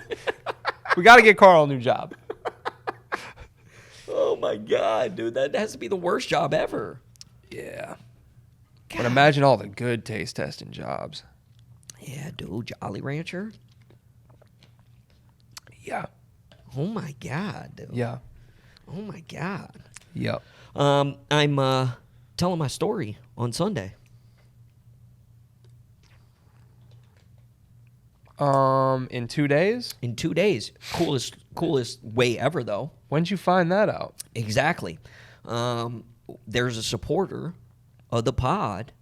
We got to get Carl a new job. Oh my God, dude, that has to be the worst job ever. Yeah. But imagine all the good taste testing jobs. Yeah, dude, Jolly Rancher. Yeah. Oh my God, dude. Yeah. Oh my God. Yep. I'm telling my story on Sunday. In 2 days? In 2 days. Coolest way ever, though. When'd you find that out? Exactly. There's a supporter of the pod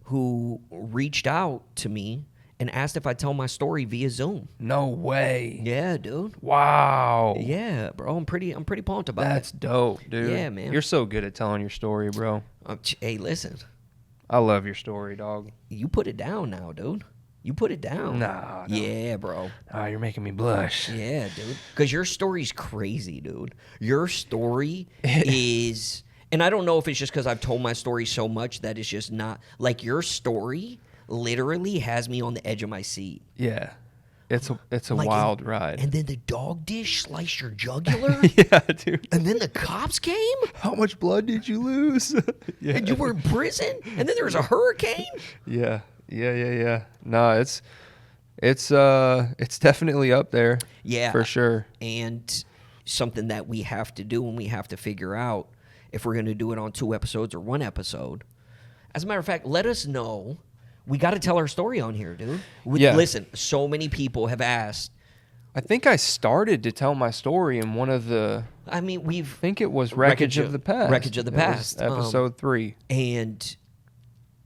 who reached out to me and asked if I'd tell my story via Zoom. No way. Yeah, dude. Wow. Yeah, bro. I'm pretty pumped about That's it. dope, dude. Yeah, man. You're so good at telling your story, bro. Hey, listen. I love your story, dog. You put it down now, dude. You put it down. No. Yeah, bro. Oh, you're making me blush. Yeah, dude. Because your story's crazy, dude. Your story is, and I don't know if it's just because I've told my story so much that it's just not, like, your story literally has me on the edge of my seat. Yeah. It's a Like, wild ride. And then the dog dish sliced your jugular? Yeah, dude. And then the cops came? How much blood did you lose? Yeah. And you were in prison? And then there was a hurricane? Yeah. No, it's definitely up there. Yeah. For sure. And something that we have to do and we have to figure out if we're going to do it on 2 episodes or 1 episode. As a matter of fact, let us know. We got to tell our story on here, dude. Yeah. Listen, so many people have asked. I think I started to tell my story in one of the... I mean, I think it was Wreckage of the Past. Wreckage of the It was Past. episode 3. And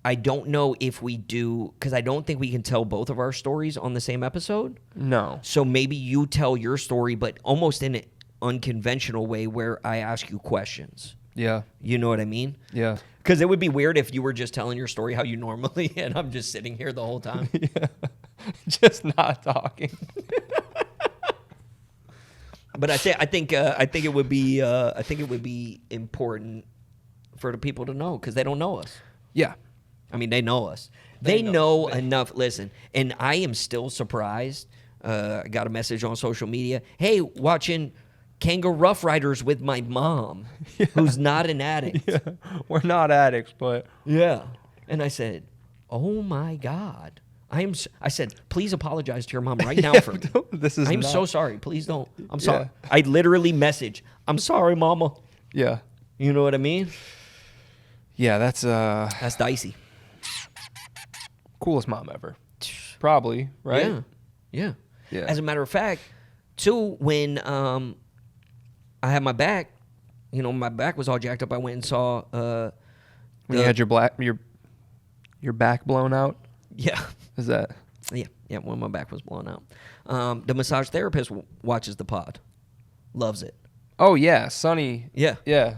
I don't know if we do, because I don't think we can tell both of our stories on the same episode. No. So maybe you tell your story, but almost in an unconventional way where I ask you questions. Yeah. You know what I mean? Yeah. Because it would be weird if you were just telling your story how you normally, and I'm just sitting here the whole time. Yeah. Just not talking. But I think it would be important for the people to know because they don't know us. Yeah. I mean, they know us. They know enough. Listen, and I am still surprised. I got a message on social media. Hey, watching Kangaroo Rough Riders with my mom, who's not an addict. Yeah. We're not addicts, but... Yeah. And I said, oh, my God. I said, please apologize to your mom right now for me. I'm so sorry. Please don't. I'm sorry. Yeah. I literally message, I'm sorry, mama. Yeah. You know what I mean? Yeah, that's dicey. Coolest mom ever. Probably, right? Yeah. Yeah. As a matter of fact, too, when I had my back, my back was all jacked up. I went and saw when you had your back blown out? Yeah. Is that? Yeah, when my back was blown out. The massage therapist watches the pod. Loves it. Oh, yeah. Sonny. Yeah. Yeah.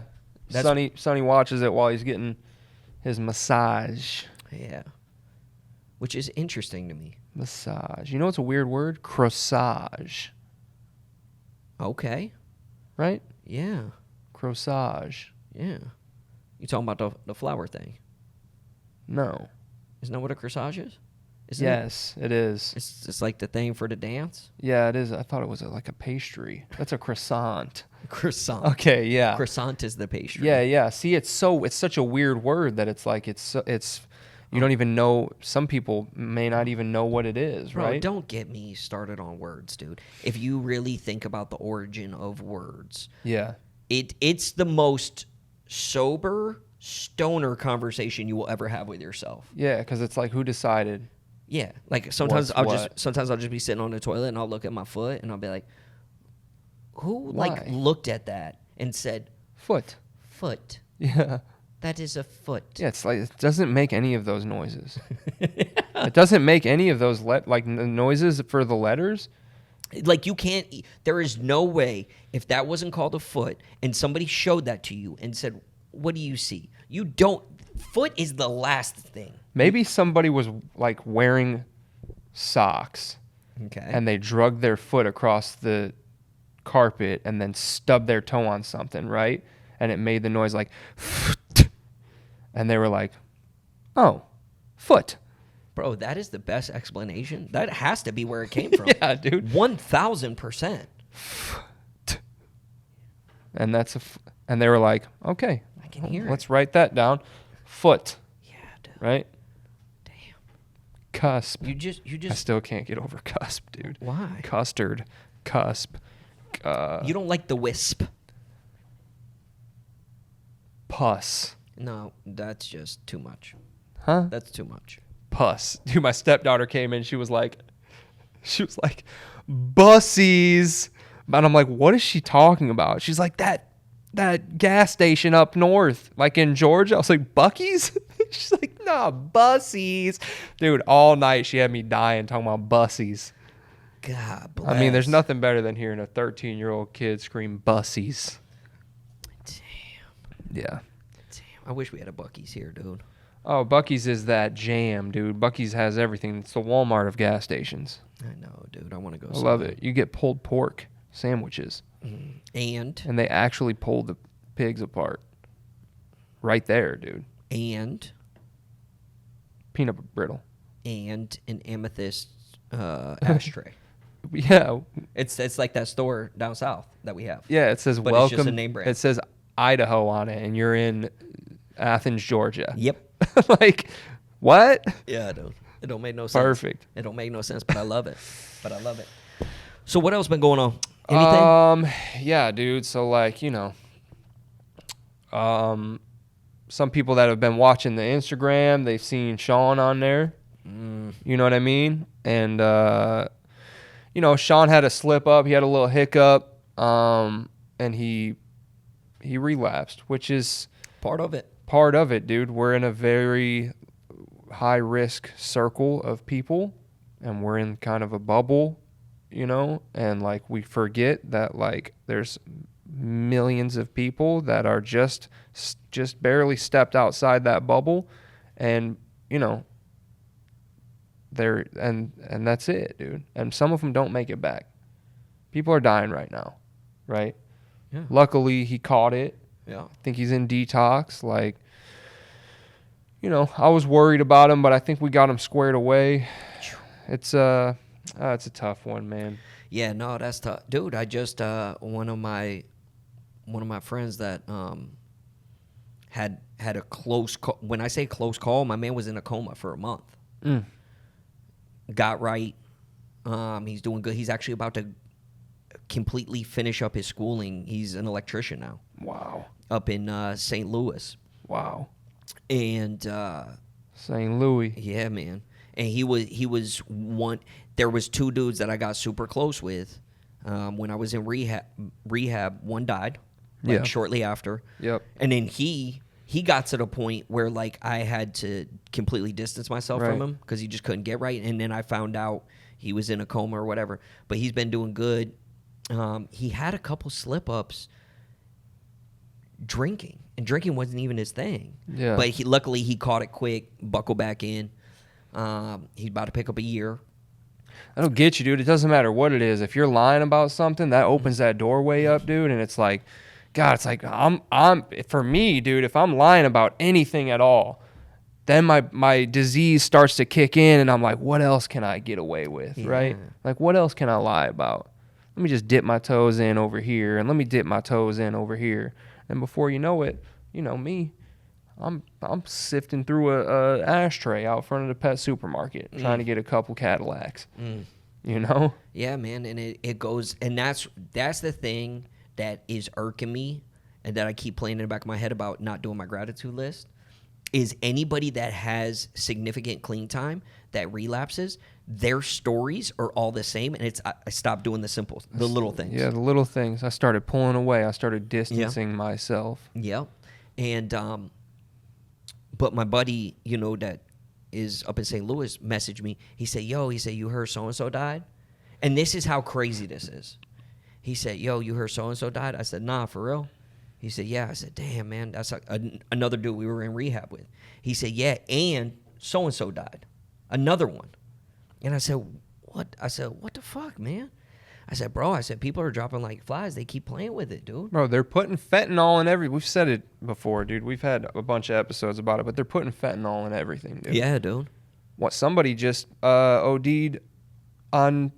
Sonny watches it while he's getting his massage. Yeah. Which is interesting to me. Massage. You know what's a weird word? Crossage. Okay. Right? Yeah. Crossage. Yeah. You talking about the flower thing? No. Isn't that what a corsage is? Isn't Yes, it is. It's like the thing for the dance? Yeah, it is. I thought it was like a pastry. That's a croissant. Croissant. Okay, yeah. Croissant is the pastry. Yeah. See, it's such a weird word that it's like it's you don't even know. Some people may not even know what it is, Bro, right? don't get me started on words, dude. If you really think about the origin of words, Yeah. it's the most sober stoner conversation you will ever have with yourself. Yeah, because it's like, who decided? Yeah, like sometimes What's I'll just be sitting on the toilet and I'll look at my foot and I'll be like, who Why? looked at that and said Foot. foot? Yeah. That is a foot. Yeah, it's like it doesn't make any of those noises. It doesn't make any of those noises for the letters. Like you can't. There is no way if that wasn't called a foot and somebody showed that to you and said, "What do you see?" You don't. Foot is the last thing. Maybe somebody was like wearing socks, Okay. and they drug their foot across the carpet and then stubbed their toe on something, right? And it made the noise like, and they were like, "Oh, foot." Bro, that is the best explanation. That has to be where it came from. Yeah, dude. 1000%. And and they were like, "Okay, I can hear let's write that down." Foot, Yeah, dude. right? Damn. Cusp. You just. I still can't get over cusp, dude. Why? Custard, cusp, You don't like the wisp. pus, No, that's just too much. huh? That's too much. Pus. Dude, my stepdaughter came in. She was like, bussies. And I'm like, what is she talking about? She's like, that gas station up north, like in Georgia. I was like, Buc-ee's? She's like, nah, bussies. Dude, all night she had me dying talking about bussies. God bless. I mean, there's nothing better than hearing a 13-year-old kid scream bussies. Damn. Yeah. Damn. I wish we had a Buc-ee's here, dude. Oh, Buc-ee's is that jam, dude. Buc-ee's has everything. It's the Walmart of gas stations. I know, dude. I want to go. I love it. You get pulled pork sandwiches. And they actually pull the pigs apart. Right there, dude. And peanut brittle. And an amethyst ashtray. Yeah. It's like that store down south that we have. Yeah, it says but welcome. It's just a name brand. It says Idaho on it, and you're in Athens, Georgia. Yep. Like, what? Yeah, dude. It don't make no sense. Perfect. It don't make no sense, but I love it. So what else been going on? Anything? Yeah, dude. So like, some people that have been watching the Instagram, they've seen Sean on there. You know what I mean? And Sean had a slip up. He had a little hiccup, and he relapsed, which is part of it. Part of it, dude. We're in a very high risk circle of people, and we're in kind of a bubble, and like we forget that like there's millions of people that are just barely stepped outside that bubble, and they're and that's it, dude. And some of them don't make it back. People are dying right now, right? Yeah. Luckily, he caught it. Yeah. I think he's in detox. Like, I was worried about him, but I think we got him squared away. It's a tough one, man. Yeah, no, that's tough, dude. I just one of my friends that had a close call. When I say close call, my man was in a coma for a month. Got right. He's doing good. He's actually about to completely finish up his schooling. He's an electrician now. Wow. Up in St. Louis. Wow. And St. Louis. Yeah, man. And he was one. There was two dudes that I got super close with when I was in rehab. One died shortly after. Yep. And then he got to the point where like I had to completely distance myself from him because he just couldn't get right. And then I found out he was in a coma or whatever. But he's been doing good. He had a couple slip-ups drinking. And drinking wasn't even his thing. Yeah. But luckily he caught it quick, buckled back in. He's about to pick up a year. That'll get you, dude. It doesn't matter what it is. If you're lying about something, that opens that doorway up, dude. And it's like, God, it's like I'm for me, dude. If I'm lying about anything at all, then my disease starts to kick in, and I'm like, what else can I get away with, right? Like, what else can I lie about? Let me just dip my toes in over here, and let me dip my toes in over here, and before you know it, me, I'm sifting through a ashtray out front of the pet supermarket trying to get a couple Cadillacs. Yeah, man, and it goes, and that's the thing that is irking me, and that I keep playing in the back of my head about not doing my gratitude list, is anybody that has significant clean time that relapses, their stories are all the same, and I stopped doing the little things. Yeah, the little things. I started pulling away. I started distancing myself. Yeah, and but my buddy, that is up in St. Louis, messaged me. He said, you heard so-and-so died? And this is how crazy this is. He said, you heard so-and-so died? I said, nah, for real? He said, yeah. I said, damn, man, that's another dude we were in rehab with. He said, yeah, and so-and-so died. Another one. And I said, what? I said, what the fuck, man? I said, bro, people are dropping like flies. They keep playing with it, dude. Bro, they're putting fentanyl in we've said it before, dude. We've had a bunch of episodes about it, but they're putting fentanyl in everything, dude. Yeah, dude. What, somebody just OD'd on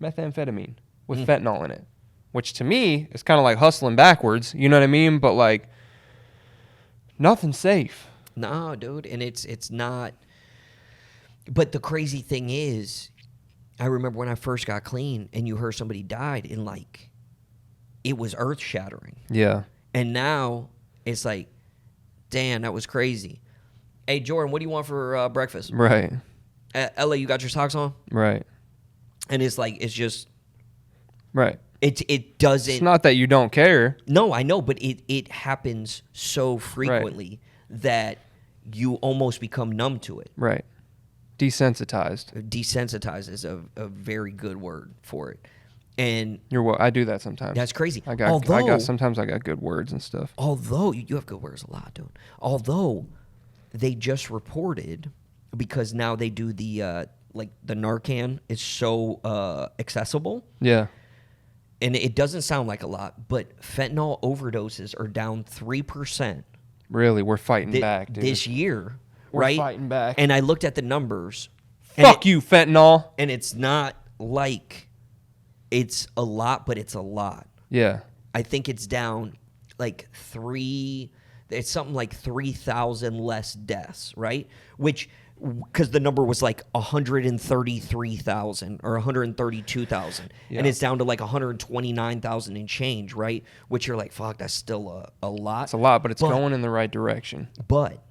methamphetamine with fentanyl in it, which to me is kind of like hustling backwards, you know what I mean? But like, nothing's safe. No, dude, and it's not. But the crazy thing is, I remember when I first got clean and you heard somebody died, and like, it was earth shattering. Yeah. And now it's like, damn, that was crazy. Hey, Jordan, what do you want for breakfast? Right. Ella, you got your socks on? Right. And it's like, it's just. Right. It doesn't. It's not that you don't care. No, I know, but it happens so frequently that you almost become numb to it. Right. Desensitized. Desensitized is a very good word for it. And I do that sometimes. That's crazy. Sometimes I got good words and stuff. Although you have good words a lot, dude. Although they just reported, because now they do the the Narcan is so accessible. Yeah. And it doesn't sound like a lot, but fentanyl overdoses are down 3%. Really, we're fighting back, dude. This year, We're right? fighting back. And I looked at the numbers. Fuck you, fentanyl. And it's not like it's a lot, but it's a lot. Yeah. I think it's down like it's something like 3,000 less deaths, right? Which, because the number was like 133,000 or 132,000. Yeah. And it's down to like 129,000 and change, right? Which you're like, fuck, that's still a lot. It's a lot, but it's going in the right direction. But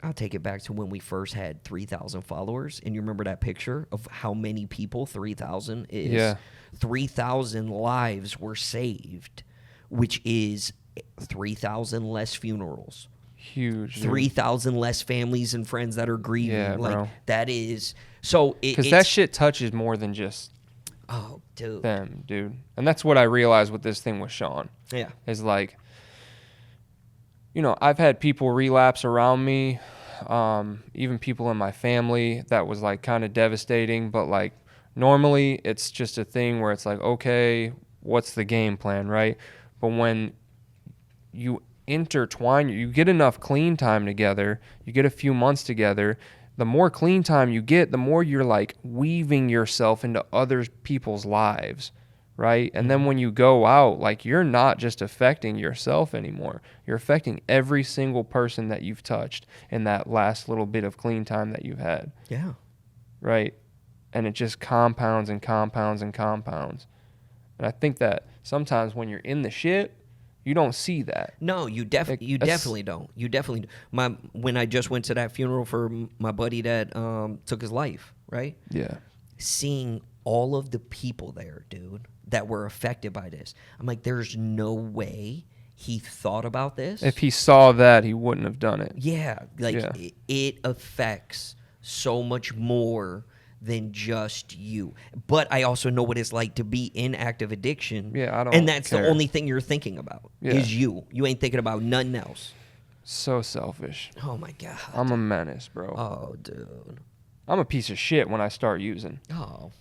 I'll take it back to when we first had 3,000 followers. And you remember that picture of how many people 3,000 is? Yeah. 3,000 lives were saved, which is 3,000 less funerals. Huge. 3,000 less families and friends that are grieving. Yeah, like, bro. that is so. Because that shit touches more than just dude. them, dude. And that's what I realized with this thing with Sean. Yeah. Is like, I've had people relapse around me, even people in my family, that was like kind of devastating. But like, normally it's just a thing where it's like, okay, what's the game plan, right? But when you intertwine, you get enough clean time together, you get a few months together, the more clean time you get, the more you're like weaving yourself into other people's lives, right? And then when you go out, like, you're not just affecting yourself anymore, you're affecting every single person that you've touched in that last little bit of clean time that you've had. Yeah. Right? And it just compounds and compounds and compounds. And I think that sometimes when you're in the shit, you don't see that. No, you definitely don't. You definitely do. When I just went to that funeral for my buddy that took his life, right? Yeah. Seeing all of the people there, dude, that were affected by this, I'm like, there's no way he thought about this. If he saw that, he wouldn't have done it. Yeah, like, it affects so much more than just you. But I also know what it's like to be in active addiction. Yeah, I don't And that's care. the only thing you're thinking about is you. You ain't thinking about nothing else. So selfish. Oh, my God. I'm a menace, bro. Oh, dude. I'm a piece of shit when I start using. Oh.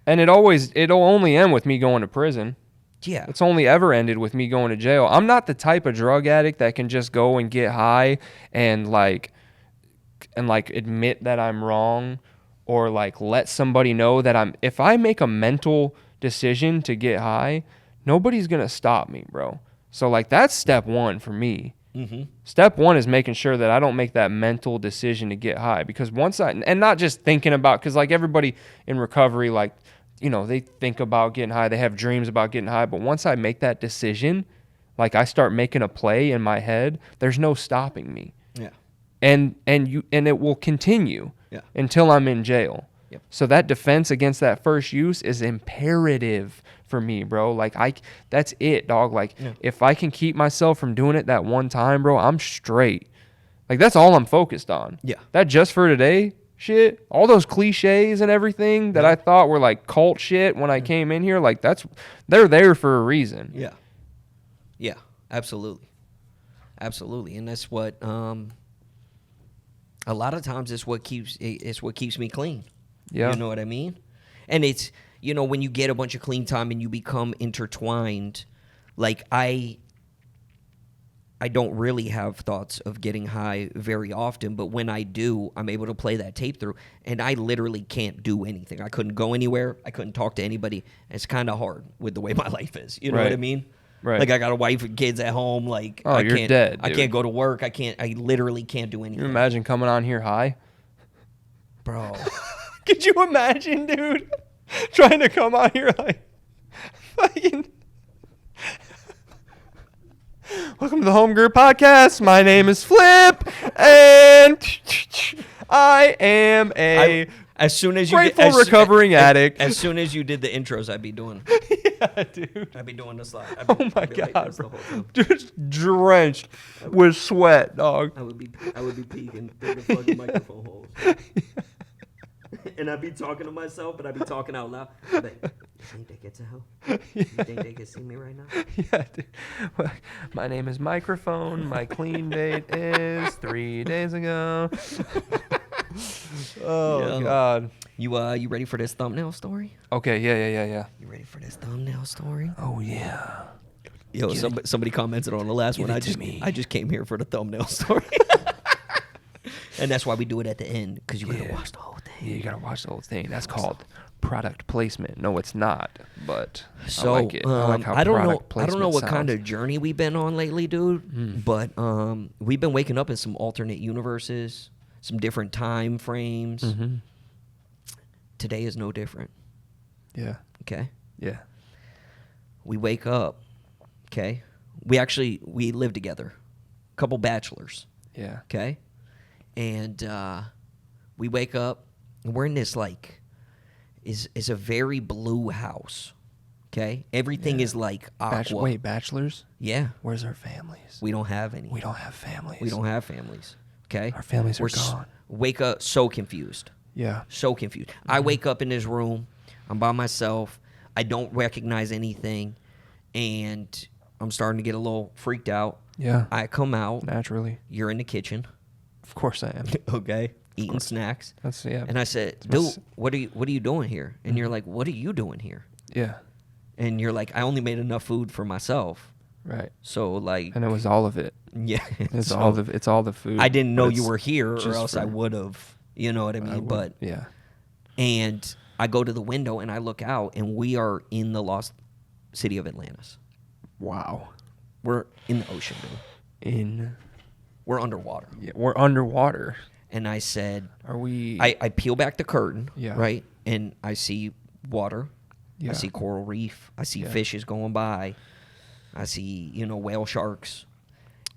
And it'll only end with me going to prison. Yeah. It's only ever ended with me going to jail. I'm not the type of drug addict that can just go and get high and admit that I'm wrong, or like let somebody know that if I make a mental decision to get high, nobody's going to stop me, bro. So like, that's step one for me. Mm-hmm. Step one is making sure that I don't make that mental decision to get high, because and not just thinking about, because like everybody in recovery, like, they think about getting high, they have dreams about getting high, but once I make that decision, like, I start making a play in my head, there's no stopping me. Yeah. And it will continue until I'm in jail. Yep. So that defense against that first use is imperative for me, bro. Like, that's it, dog. Like, if I can keep myself from doing it that one time, bro, I'm straight. Like, that's all I'm focused on. Yeah. That just for today shit, all those cliches and everything that I thought were like cult shit when I came in here, like, they're there for a reason. Yeah. Yeah, absolutely. Absolutely. And that's what a lot of times it's what keeps me clean. Yeah. You know what I mean? And it's, when you get a bunch of clean time and you become intertwined, like, I don't really have thoughts of getting high very often, but when I do, I'm able to play that tape through, and I literally can't do anything. I couldn't go anywhere. I couldn't talk to anybody. It's kind of hard with the way my life is. You know what I mean? Right. Like, I got a wife and kids at home. Like, oh, you're dead, dude. I can't go to work. I literally can't do anything. Can you imagine coming on here high? Bro. Could you imagine, dude? Trying to come on here like, fucking... Welcome to the Home Group Podcast. My name is Flip, and I am as soon as you grateful recovering addict. As soon as you did the intros, I'd be doing. Yeah, dude. I'd be doing the slide. Oh my God, bro. Just drenched with sweat, dog. I would be peeking through the fucking microphone holes. And I'd be talking to myself, but I'd be talking out loud. think they get to help? You think they can see me right now? Yeah, dude. My name is Microphone. My clean date is 3 days ago. Oh, Yo. God. You ready for this thumbnail story? Okay, yeah. You ready for this thumbnail story? Oh, yeah. Yo, somebody commented on the last one. I just came here for the thumbnail story. And that's why we do it at the end, because you gotta watch the whole thing. Yeah, you gotta watch the whole thing. That's called product placement. No, it's not, but So I like it. I like how I don't know. product I placement don't know what sounds. kind of journey we've been on lately, dude. But we've been waking up in some alternate universes, some different time frames. Mm-hmm. Today is no different. Yeah. Okay, Yeah. we wake up. Okay, we live together, couple bachelors. Yeah. Okay, and we wake up and we're in this like is a very blue house. Okay, everything Yeah. is like aqua. Wait, bachelors? Yeah, Where's our families? we don't have any. We don't have families. We don't have families. Okay, Our families are We're gone. Wake up so confused. Yeah. So confused. I wake up in this room. I'm by myself. I don't recognize anything, and I'm starting to get a little freaked out. Yeah. I come out. Naturally. You're in the kitchen. Of course I am. Okay, eating snacks. That's yeah. And I said, my dude, s- what are you doing here? And you're like, what are you doing here? Yeah. And you're like, I only made enough food for myself. Right. So like, And it was all of it. yeah, It's so all the food. I didn't know but you it's were here, or just else I for- would have. You know what I mean? would- But yeah. and I go to the window and I look out, and we are in the lost city of Atlantis. Wow. We're in the ocean, dude. We're underwater. Yeah, we're underwater. And I said, Are we? I peel back the curtain, Yeah. right? And I see water. Yeah. I see coral reef. I see Yeah. fishes going by. I see, whale sharks.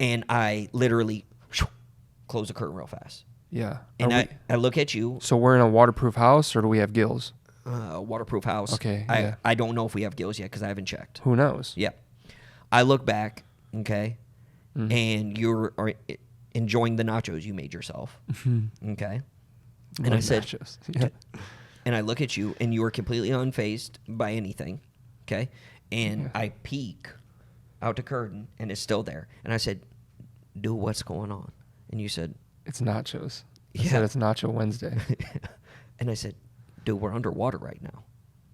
And I literally close the curtain real fast. Yeah. And Are we- I look at you, So we're in a waterproof house, or do we have gills? waterproof house. Okay, yeah. I don't know if we have gills yet because I haven't checked. Who knows? Yeah. I look back, okay, Mhm. and you're enjoying the nachos you made yourself, okay? And I Love said, nachos. Yeah. and I look at you, and you are completely unfazed by anything, okay? And Yeah. I peek out the curtain, and it's still there. And I said, dude, what's going on? And you said, It's nachos. I Yeah. said it's Nacho Wednesday. and I said, dude, we're underwater right now.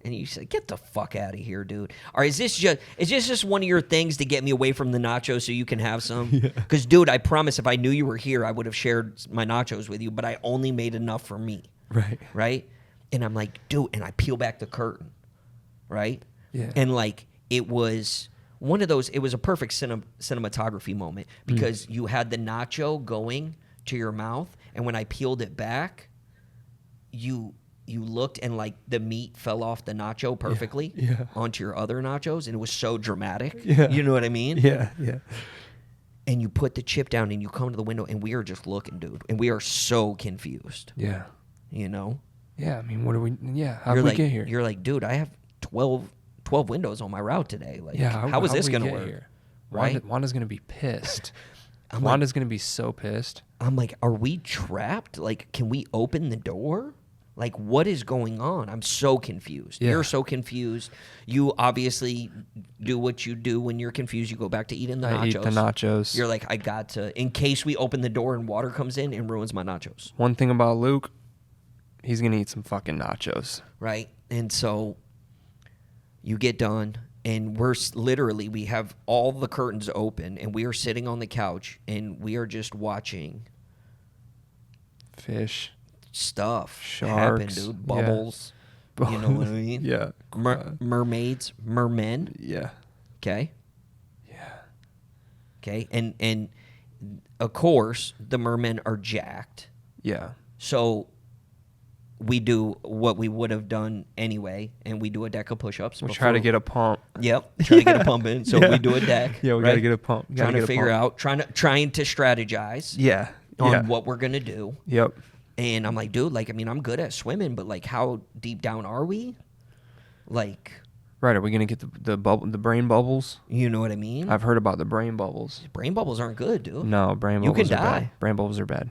And you said, get the fuck out of here, dude. Or is this just one of your things to get me away from the nachos so you can have some? Because, dude, I promise if I knew you were here, I would have shared my nachos with you, but I only made enough for me. Right. Right? And I'm like, dude, and I peel back the curtain. Right? Yeah. And, like, it was one of those, it was a perfect cinematography moment because you had the nacho going to your mouth, and when I peeled it back, you looked and like the meat fell off the nacho perfectly Yeah. onto your other nachos, and it was so dramatic. Yeah. You know what I mean? Yeah. And you put the chip down and you come to the window, and we are just looking, dude, and we are so confused. Yeah. You know? Yeah. I mean, what do we? Yeah. How You're did we like, get here? You're like, dude, I have 12 windows on my route today. Like, Yeah. how is how'd this we gonna get work? here? Right? Wanda's gonna be pissed. I'm Wanda's gonna be so pissed. I'm like, are we trapped? Like, can we open the door? Like, what is going on? I'm so confused. Yeah. You're so confused. You obviously do what you do when you're confused. You go back to eating the nachos. I eat the nachos. You're like, I got to, in case we open the door and water comes in and ruins my nachos. One thing about Luke, he's gonna eat some fucking nachos. Right? And so you get done, and we're literally, we have all the curtains open, and we are sitting on the couch, and we are just watching Fish. stuff Sharks, happen, dude. yeah. Bubbles. You know what I mean? Yeah. Mermaids, mermen. Yeah. Okay. Yeah. Okay. And of course, the mermen are jacked. Yeah. So we do what we would have done anyway, and we do a deck of push-ups. We try to get a pump. Yep. Try to get a pump in. So Yeah. we do a deck. Yeah, we right? gotta get a pump. We gotta Trying to get a figure pump. out, trying to strategize Yeah. on Yeah. what we're gonna do. Yep. And I'm like, dude, like, I mean, I'm good at swimming, but like, how deep down are we? Like, Right. Are we gonna get the brain bubbles? you know what I mean? I've heard about the brain bubbles. Brain bubbles aren't good, dude. No, brain You bubbles can are die. bad. Brain bubbles are bad.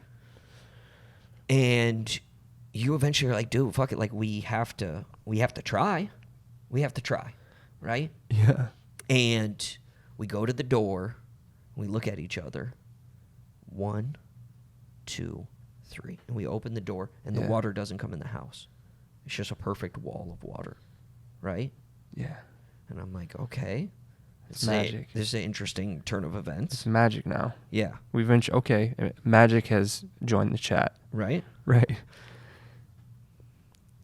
And you eventually are like, dude, fuck it, like we have to try. We have to try, right? Yeah. And we go to the door. We look at each other. 1, 2, 3. And we open the door, and the water doesn't come in the house. It's just a perfect wall of water, right? Yeah. And I'm like, okay. It's magic. This is an interesting turn of events. It's magic now. Yeah. Okay, magic has joined the chat. Right? Right.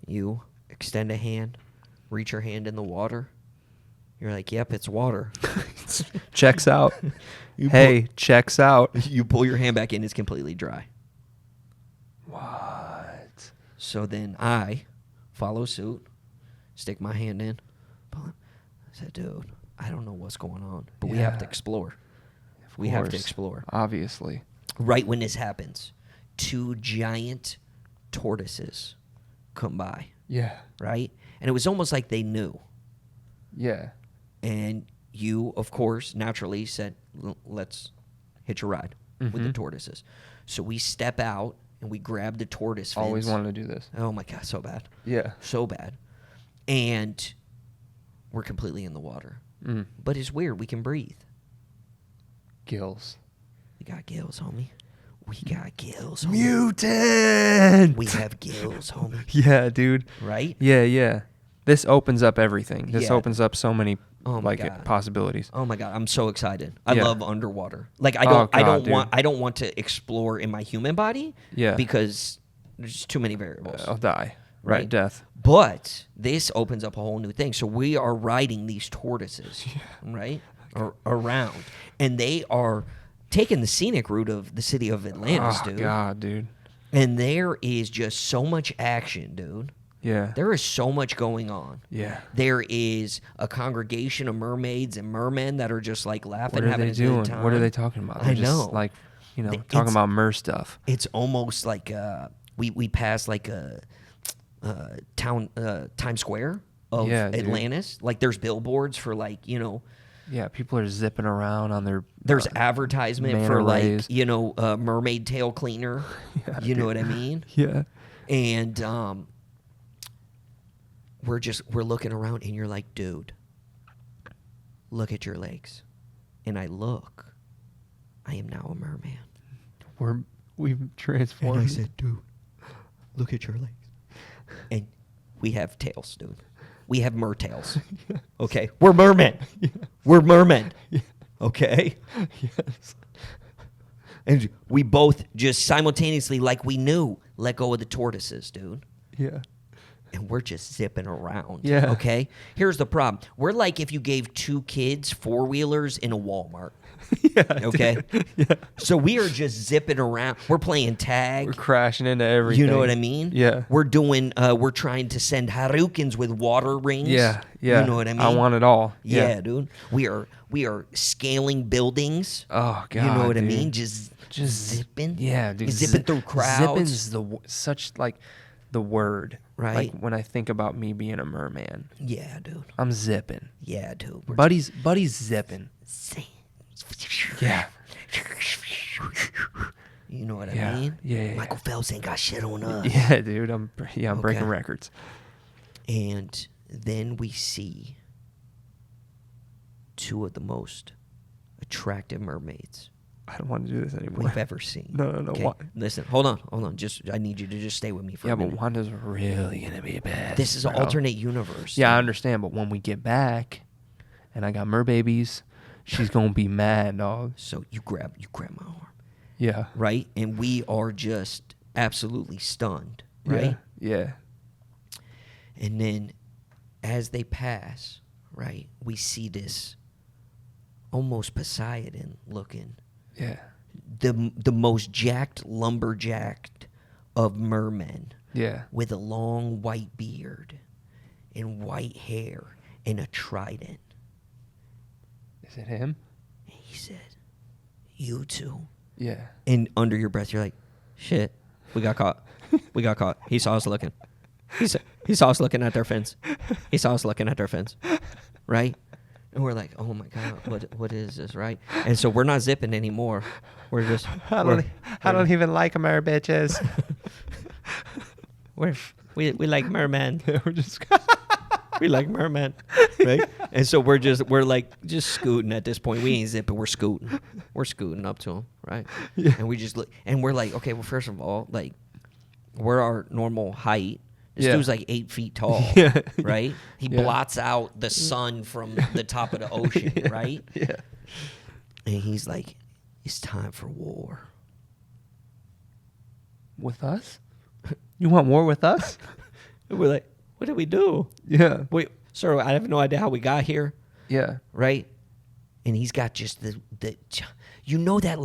You extend a hand, reach your hand in the water. You're like, yep, it's water. Checks out. You Hey, checks out. You pull your hand back in, it's completely dry. What? So then I follow suit, stick my hand in, pull it. I said, dude, I don't know what's going on, but we have to Yeah. explore. Of We have to course. explore. Obviously. Right when this happens, 2 giant tortoises come by, Yeah. right? And it was almost like they knew. Yeah. And you, of course, naturally said, let's hitch a ride with the Mhm. tortoises. So we step out and we grab the tortoise fins. Always wanted to do this. Oh my God, so bad. Yeah. So bad. And we're completely in the water. Mm. But it's weird. We can breathe. Gills. We got gills, homie. We got gills, homie. Mutant. We have gills, homie. Yeah, dude. Right? Yeah, yeah. This opens up everything. This Yeah. opens up so many Oh my God. possibilities. Oh my God, I'm so excited. I Yeah. love underwater. Like I Oh, don't God, I don't want to explore in my human body. Yeah. Because there's too many variables. I'll die. Right. Death. But this opens up a whole new thing. So we are riding these tortoises, right, around, and they are taking the scenic route of the city of Atlantis, Oh, dude. God, dude. And there is just so much action, dude. Yeah. There is so much going on. Yeah. There is a congregation of mermaids and mermen that are just like laughing, What are having they a doing? good time. What are they talking about? I They're just, know. like, It's- talking about mer stuff. It's almost like we passed like a Times Square of Yeah, dude. Atlantis. Like there's billboards for like Yeah, people are zipping around on their. there's advertisement manta for like rays. mermaid tail cleaner. Yeah, You know dude. what I mean? Yeah. And we're looking around and you're like, dude, look at your legs. And I look. I am now a merman. We've transformed. And I said, dude, look at your legs. And we have tails, dude. We have mer tails. Yes. Okay? We're mermen. Yes. We're mermen. Yes. Okay? Yes. And we both just simultaneously, like we knew, let go of the tortoises, dude. Yeah. And we're just zipping around. Yeah. Okay? Here's the problem. We're like if you gave 2 kids 4-wheelers in a Walmart. Yeah. Okay? Dude. Yeah. So we are just zipping around. We're playing tag. We're crashing into everything. You know what I mean? Yeah. We're doing. We're trying to send Hadoukens with water rings. Yeah. Yeah. You know what I mean? I want it all. Yeah, dude. We are scaling buildings. Oh God. You know what I dude. mean? Just zipping. Yeah, dude. Zipping through crowds. Zipping's such like the word. Right. Like when I think about me being a merman, Yeah, dude. I'm zipping. Yeah, dude. We're Buddy's zipping. Yeah. You know what Yeah. I mean? Yeah. Michael Phelps ain't got shit on us. Yeah, dude. I'm breaking Okay. records. And then we see 2 of the most attractive mermaids I don't want to do this anymore. we've ever seen. No. Okay? Why? Listen, hold on. I need you to just stay with me for Yeah, a minute. but Wanda's really gonna be bad. This is an alternate universe. Yeah, I dude. understand, but when we get back, and I got mer babies, she's gonna be mad, dog. So you grab my arm, Yeah. right? And we are just absolutely stunned, right? Yeah. And then as they pass, right, we see this almost Poseidon looking, Yeah. the most jacked lumberjack of mermen Yeah. with a long white beard and white hair and a trident. Is it him? And he said, "You two." Yeah. And under your breath, you're like, "Shit, we got caught. We got caught. He saw us looking. He saw us looking at their fins. He saw us looking at their fins, right?" And we're like, "Oh my God, what is this, right?" And so we're not zipping anymore. We're just I don't even like mer bitches. we like mermen. We're just We like merman, right? And so we're like scooting at this point. We ain't zipping. We're scooting. We're scooting up to him, right? Yeah. And we just look, and we're like, okay, well, first of all, like, we're our normal height. This Yeah. dude's like 8 feet tall, Yeah. right? He Yeah. blots out the sun from the top of the ocean, right? Yeah. And he's like, it's time for war. With us? You want war with us? And we're like, what did we do? Yeah. Wait, sir, I have no idea how we got here, Yeah. right? And he's got just the you know that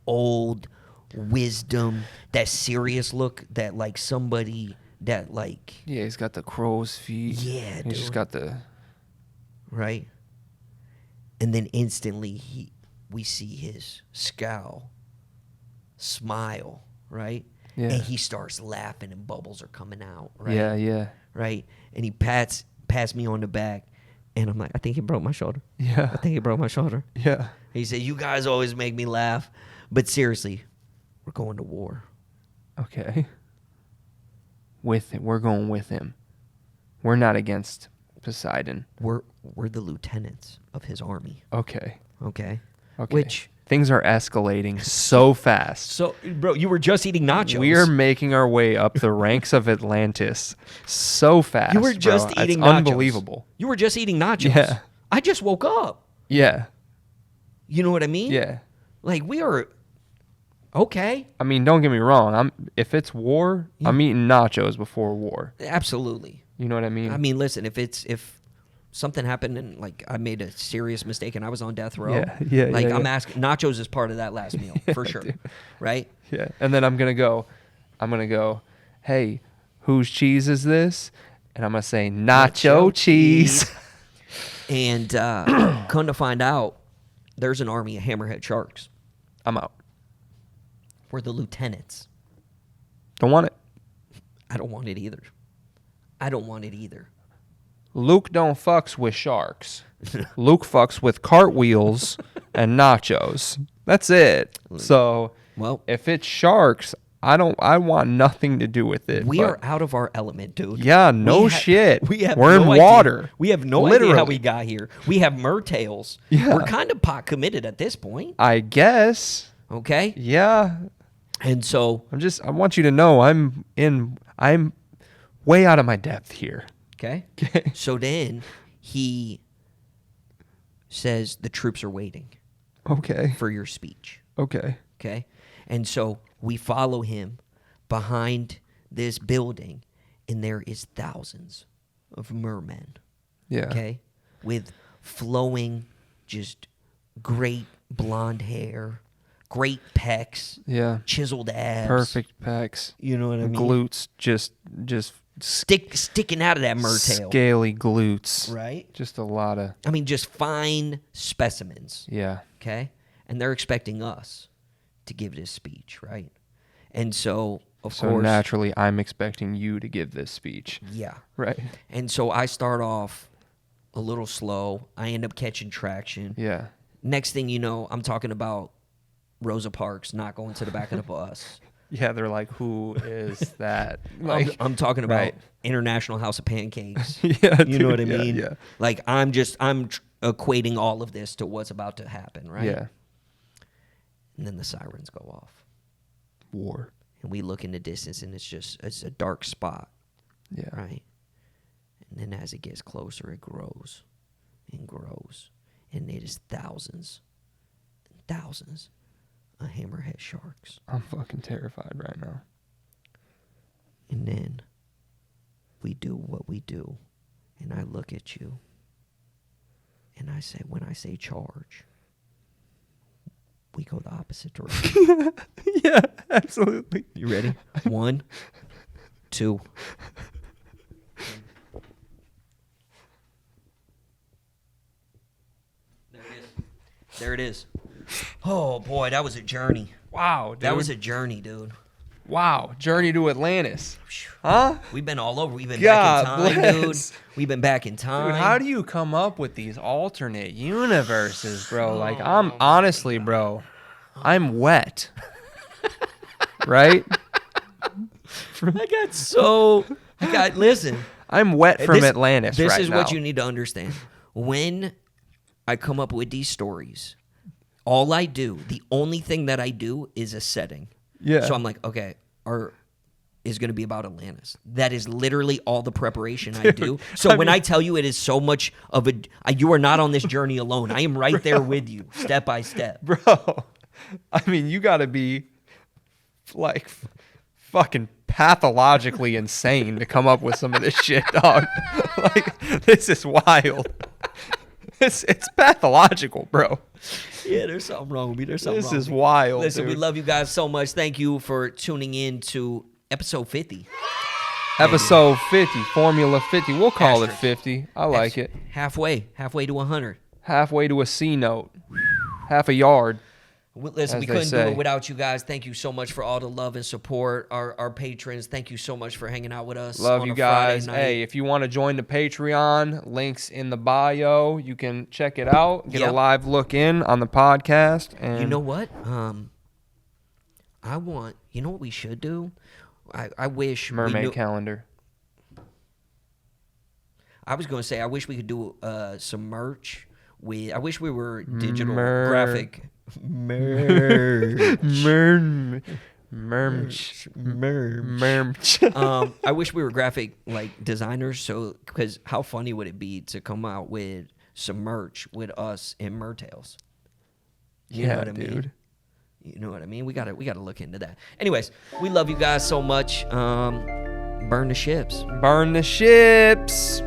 old wisdom, that serious look that like somebody that like Yeah, he's got the crow's feet. Yeah, He's dude. just got the... right? And then instantly we see his scowl, smile, right? Yeah. And he starts laughing and bubbles are coming out, right? Yeah, yeah. Right? And he pats me on the back and I'm like, I think he broke my shoulder. Yeah. I think he broke my shoulder. Yeah. He said, you guys always make me laugh. But seriously, we're going to war. Okay. With him. We're going with him. We're not against Poseidon. We're the lieutenants of his army, Okay. okay? Okay. Which, things are escalating so fast. so, bro, you were just eating nachos. We are making our way up the ranks of Atlantis so fast. You were just bro. eating It's nachos. unbelievable. You were just eating nachos. Yeah. I just woke up. Yeah. You know what I mean? Yeah. Like, we are, okay. I mean, don't get me wrong. If it's war, I'm eating nachos before war. Absolutely. You know what I mean? I mean, listen, if something happened and like I made a serious mistake and I was on death row, Yeah, like yeah, I'm yeah. asking, nachos is part of that last meal for sure, dude. right? Yeah. And then I'm gonna go, hey, whose cheese is this? And I'm gonna say nacho cheese. And come to find out, there's an army of hammerhead sharks. I'm out. We're the lieutenants. Don't want it. I don't want it either. I don't want it either. Luke don't fucks with sharks. Luke fucks with cartwheels and nachos. That's it. So Well, if it's sharks, I want nothing to do with it. we but- are out of our element, dude. Yeah, no We ha- shit. no We're in idea. water. We have no idea how Literally. we got here. We have mertails. Yeah. We're kind of pot committed at this point, I guess. okay? Yeah. And so, I want you to know I'm way out of my depth here. okay? Okay. So then he says the troops are waiting Okay. for your speech, Okay. okay? And so we follow him behind this building, and there is thousands of mermen, Yeah. okay? With flowing, just great blonde hair, great pecs, Yeah. chiseled abs. Perfect pecs. You know what I mean? Glutes just Sticking out of that mertail. scaly glutes. Right? Just a lot of I mean, just fine specimens, yeah. okay? And they're expecting us to give this speech, right? And so, of So course, naturally I'm expecting you to give this speech. yeah. Right. And so I start off a little slow. I end up catching traction. Yeah. Next thing you know, I'm talking about Rosa Parks not going to the back of the bus. Yeah, they're like, who is that? I'm talking about right. International House of Pancakes. Yeah, You know what I dude, yeah, mean? yeah. Like, I'm equating all of this to what's about to happen, right? Yeah. And then the sirens go off. War. And we look in the distance, and it's a dark spot, Yeah. right? And then as it gets closer, it grows and grows. And it is thousands and thousands of hammerhead sharks. I'm fucking terrified right now. And then we do what we do. And I look at you. And I say, when I say charge, we go the opposite direction. Yeah, absolutely. You ready? 1, 2. There it is. Oh, boy, that was a journey. Wow, dude. That was a journey, dude. wow. Journey to Atlantis. Huh? We've been all over. We've been God back in time, dude. bless. We've been back in time. Dude, how do you come up with these alternate universes, bro? Like, I'm honestly, bro, I'm wet. Right? listen. I'm wet from Atlantis This right is now. what you need to understand. When I come up with these stories, all I do, the only thing that I do is a setting. Yeah. So I'm like, okay, is going to be about Atlantis. That is literally all the preparation I do. So when I tell you it is so much of you are not on this journey alone. I am right there with you, step by step. Bro, I mean, you got to be like fucking pathologically insane to come up with some of this shit, dog. Like, this is wild. It's pathological, bro. Yeah, there's something wrong with me. There's something This wrong is with me. wild. Listen, dude. we love you guys so much. Thank you for tuning in to episode 50. Episode 50, Formula 50. We'll call Asterisk. it 50. I like it. Halfway to 100. Halfway to a C note. Half a yard. Listen, As we they couldn't do say. it without you guys. Thank you so much for all the love and support. Our patrons, thank you so much for hanging out with us. Love on you a Friday guys. night. Hey, if you want to join the Patreon, links in the bio. You can check it out. Get Yep. a live look in on the podcast. And You know what? You know what we should do? I wish we mermaid knew, calendar. I was going to say I wish we could do some merch. I wish we were digital Mer- graphic merch. Merch. I wish we were graphic like designers. So because how funny would it be to come out with some merch with us in Mertails? You know Yeah, what I mean? dude. You know what I mean? We gotta look into that. Anyways, we love you guys so much. Burn the ships. Burn the ships.